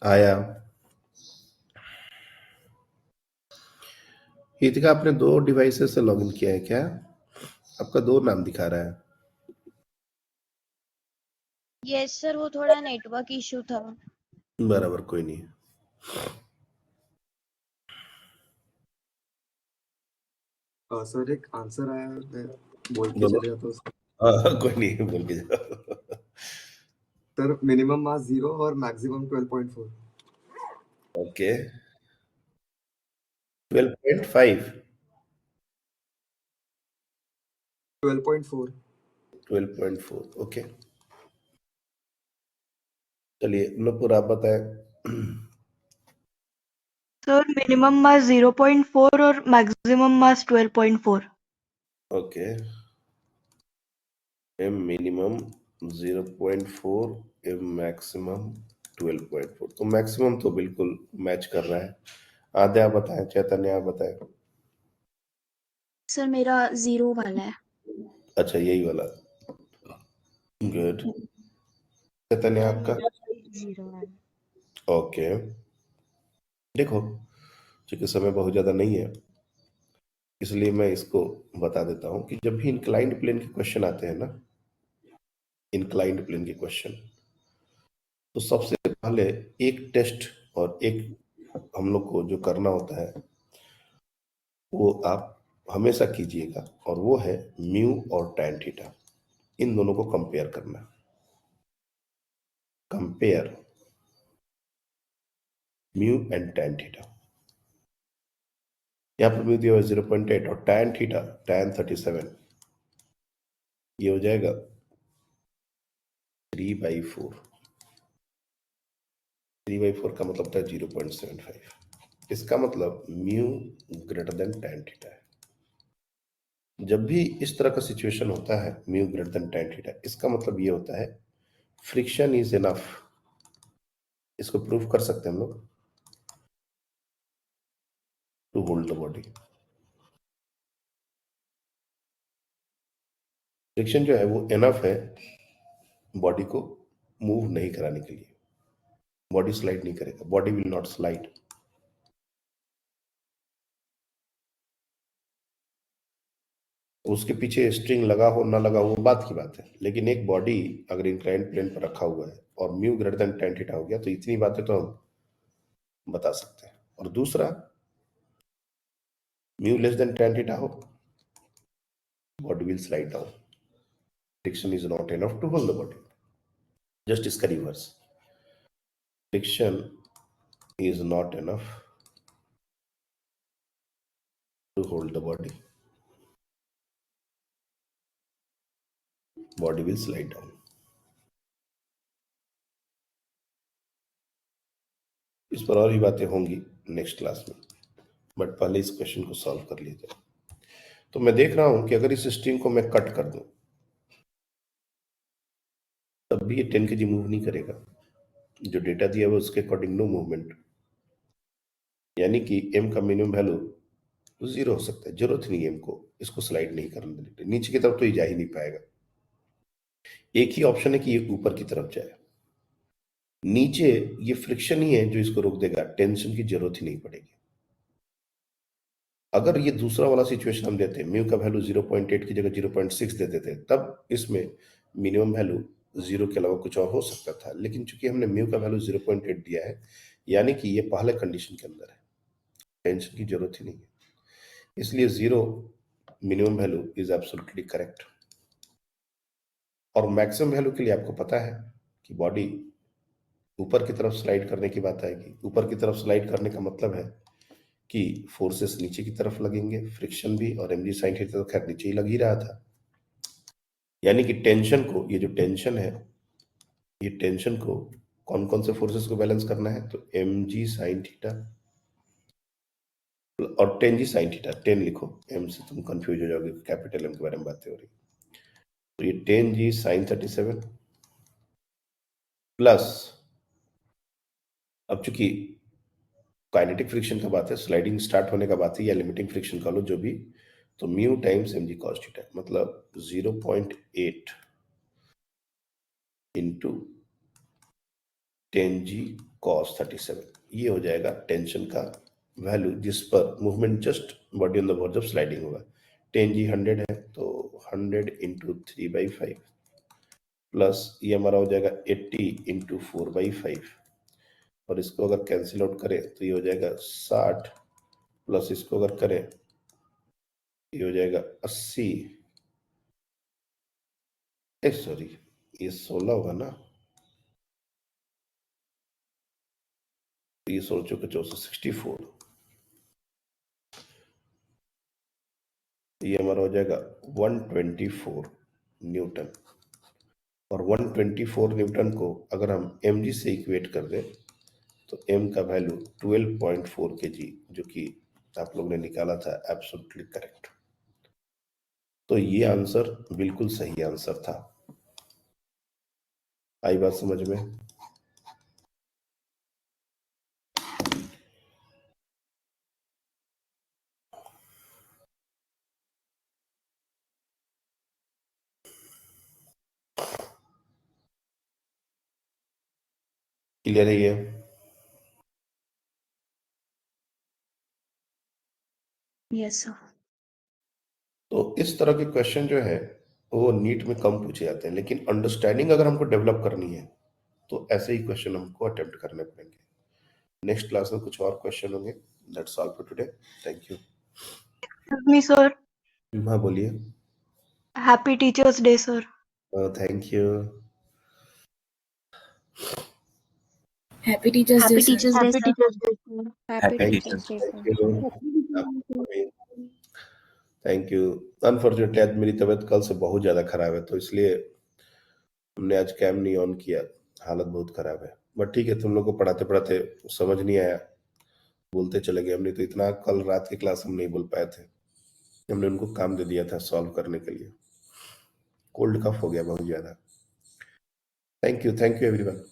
आया। हितिका, आपने 2 डिवाइसेस से लॉगिन किया है क्या? आपका 2 नाम दिखा रहा है। यस सर, वो थोड़ा नेटवर्क इशू था। बराबर, कोई नहीं। सर एक आंसर आया है, मैं बोल के बोलो। चले जाता हूँ सर। कोई नहीं, बोल के जाओ। सर मिनिमम मास 0 और मैक्सिमम 12.4। ओके, 12.5, 12.4। 12.4, ओके। चलिए नूपुर, आप बताएं। सर मिनिमम मास 0.4 और maximum mass 12.4। Okay, M minimum 0.4, M maximum 12.4। तो मैक्सिमम तो बिल्कुल मैच कर रहा है। आद्या आप बताएं, चैतन्य आप बताएं। सर मेरा 0 वाला है। अच्छा, यही वाला। गुड। चैतन्य सर आपका? मेरा 0 है। ओके। देखो, चूंकि समय बहुत ज्यादा नहीं है, इसलिए मैं इसको बता देता हूं कि जब भी इंक्लाइंड प्लेन के क्वेश्चन आते हैं ना, इंक्लाइंड प्लेन के क्वेश्चन, तो सबसे पहले एक टेस्ट और एक हम लोग को जो करना होता है वो आप हमेशा कीजिएगा, और वो है म्यू और टैन थीटा, इन दोनों को कंपेयर करना। Compare mu and tan theta. यहाँ पर म्यू दिया हुआ 0.8 और टैन थीटा टैन 37, ये हो जाएगा 3/4। 3/4 का मतलब था 0.75। इसका मतलब mu greater than tan theta है। जब भी इस तरह का सिचुएशन होता है, mu greater than tan theta, इसका मतलब ये होता है फ्रिक्शन इज इनफ। इसको प्रूव कर सकते हैं हम लोग, to hold the body. Friction जो है वो इनफ है बॉडी को मूव नहीं कराने के लिए। बॉडी स्लाइड नहीं करेगा, बॉडी विल नॉट स्लाइड। उसके पीछे स्ट्रिंग लगा हो ना लगा हो, बात की बात है, लेकिन एक बॉडी अगर इंक्लाइंड प्लेन पर रखा हुआ है और mu greater than tan theta हो गया, तो इतनी बातें तो हम बता सकते हैं। और दूसरा, mu less than tan theta हो, body will slide down. Friction is not enough to hold the body. Just इसका reverse, friction is not enough to hold the body. Body will slide down. इस पर और भी बातें होंगी next class में, but पहले इस क्वेश्चन को सॉल्व कर लिया जाए। तो मैं देख रहा हूं कि अगर इस स्ट्रिंग को मैं कट कर दूं तब भी ये 10 kg मूव नहीं करेगा। जो डेटा दिया हुआ उसके अकॉर्डिंग नो मूवमेंट, यानी कि m का मिनिमम वैल्यू 0 हो सकता है। जरूरत नहीं है m को इसको स्लाइड नहीं करने देने की। नीचे की तरफ तो ये जा ही नहीं पाएगा। एक ही ऑप्शन है कि ये ऊपर की तरफ जाए। नीचे ये फ्रिक्शन ही है जो इसको रोक देगा, टेंशन की जरूरत ही नहीं पड़ेगी। अगर ये दूसरा वाला सिचुएशन हम देते, म्यू का वैल्यू 0.8 की जगह 0.6 दे देते, तब इसमें मिनिमम वैल्यू 0 के अलावा कुछ और हो सकता था। लेकिन चूंकि हमने म्यू का वैल्यू 0.8 दिया है, यानी कि ये पहले कंडीशन के अंदर है, टेंशन की जरूरत ही नहीं है, इसलिए 0 minimum value is absolutely correct. और मैक्सिमम वैल्यू के लिए आपको पता है कि बॉडी ऊपर की तरफ स्लाइड करने की बात आएगी। ऊपर की तरफ स्लाइड करने का मतलब है कि फोर्सेस नीचे की तरफ लगेंगे, फ्रिक्शन भी, और mg sin थीटा तो खैर नीचे ही लग ही रहा था। यानी कि टेंशन को, ये जो टेंशन है, ये टेंशन को कौन कौन से फोर्सेस को बैलेंस करना है, तो mg sin थीटा और 10g sin थीटा। 10 लिखो, m से तुम कंफ्यूज हो जाओगे, कैपिटल m के बारे में बातें हो रही। तो ये 10g sin 37 प्लस, अब चूंकि काइनेटिक फ्रिक्शन का बात है, स्लाइडिंग स्टार्ट होने का बात है, या लिमिटिंग फ्रिक्शन का लो जो भी, तो mu times mg cos theta, मतलब 0.8 इंटू 10g cos 37, ये हो जाएगा टेंशन का वैल्यू जिस पर movement just body on the verge of sliding होगा। 10g 100 है तो 100 इंटू 3/5 प्लस ये हमारा हो जाएगा 80 इंटू 4/5, और इसको अगर कैंसिल आउट करें तो ये हो जाएगा 60 प्लस इसको अगर करें ये हो जाएगा 80, सॉरी ये 16 होगा ना, ये 16 चौके 64, ये हमारा हो जाएगा 124 न्यूटन। और 124 न्यूटन को अगर हम mg से इक्वेट कर दें तो m का वैल्यू 12.4 kg, जो कि आप लोग ने निकाला था, एब्सोल्युटली करेक्ट। तो ये आंसर बिल्कुल सही आंसर था। आई बात समझ में? क्लियर है ये? Yes sir. तो इस तरह के क्वेश्चन जो है वो नीट में कम पूछे जाते हैं, लेकिन अंडरस्टैंडिंग अगर हमको डेवलप करनी है तो ऐसे ही क्वेश्चन हमको अटेम्प्ट करने पड़ेंगे। नेक्स्ट क्लास में कुछ और क्वेश्चन होंगे। That's all for today. Thank you. Excuse me, sir. हाँ बोलिए। Happy Teachers' Day, sir. Thank you. Happy teachers day happy sir. Teachers day Happy sir. Teachers' Day, sir. Happy thank teachers day sir. You. Thank you. Unfortunately आज मेरी तबीयत कल से बहुत ज़्यादा खराब है, तो इसलिए हमने आज कैम नहीं ऑन किया। हालत बहुत खराब है, बट ठीक है, तुम लोग को पढ़ाते पढ़ाते समझ नहीं आया, बोलते चले गए। हमने तो इतना कल रात की क्लास हम नहीं बोल पाए थे, हमने उनको काम दे दिया था सॉल्व करने के लिए। कोल्ड कफ हो गया बहुत ज़्यादा। Thank you everyone.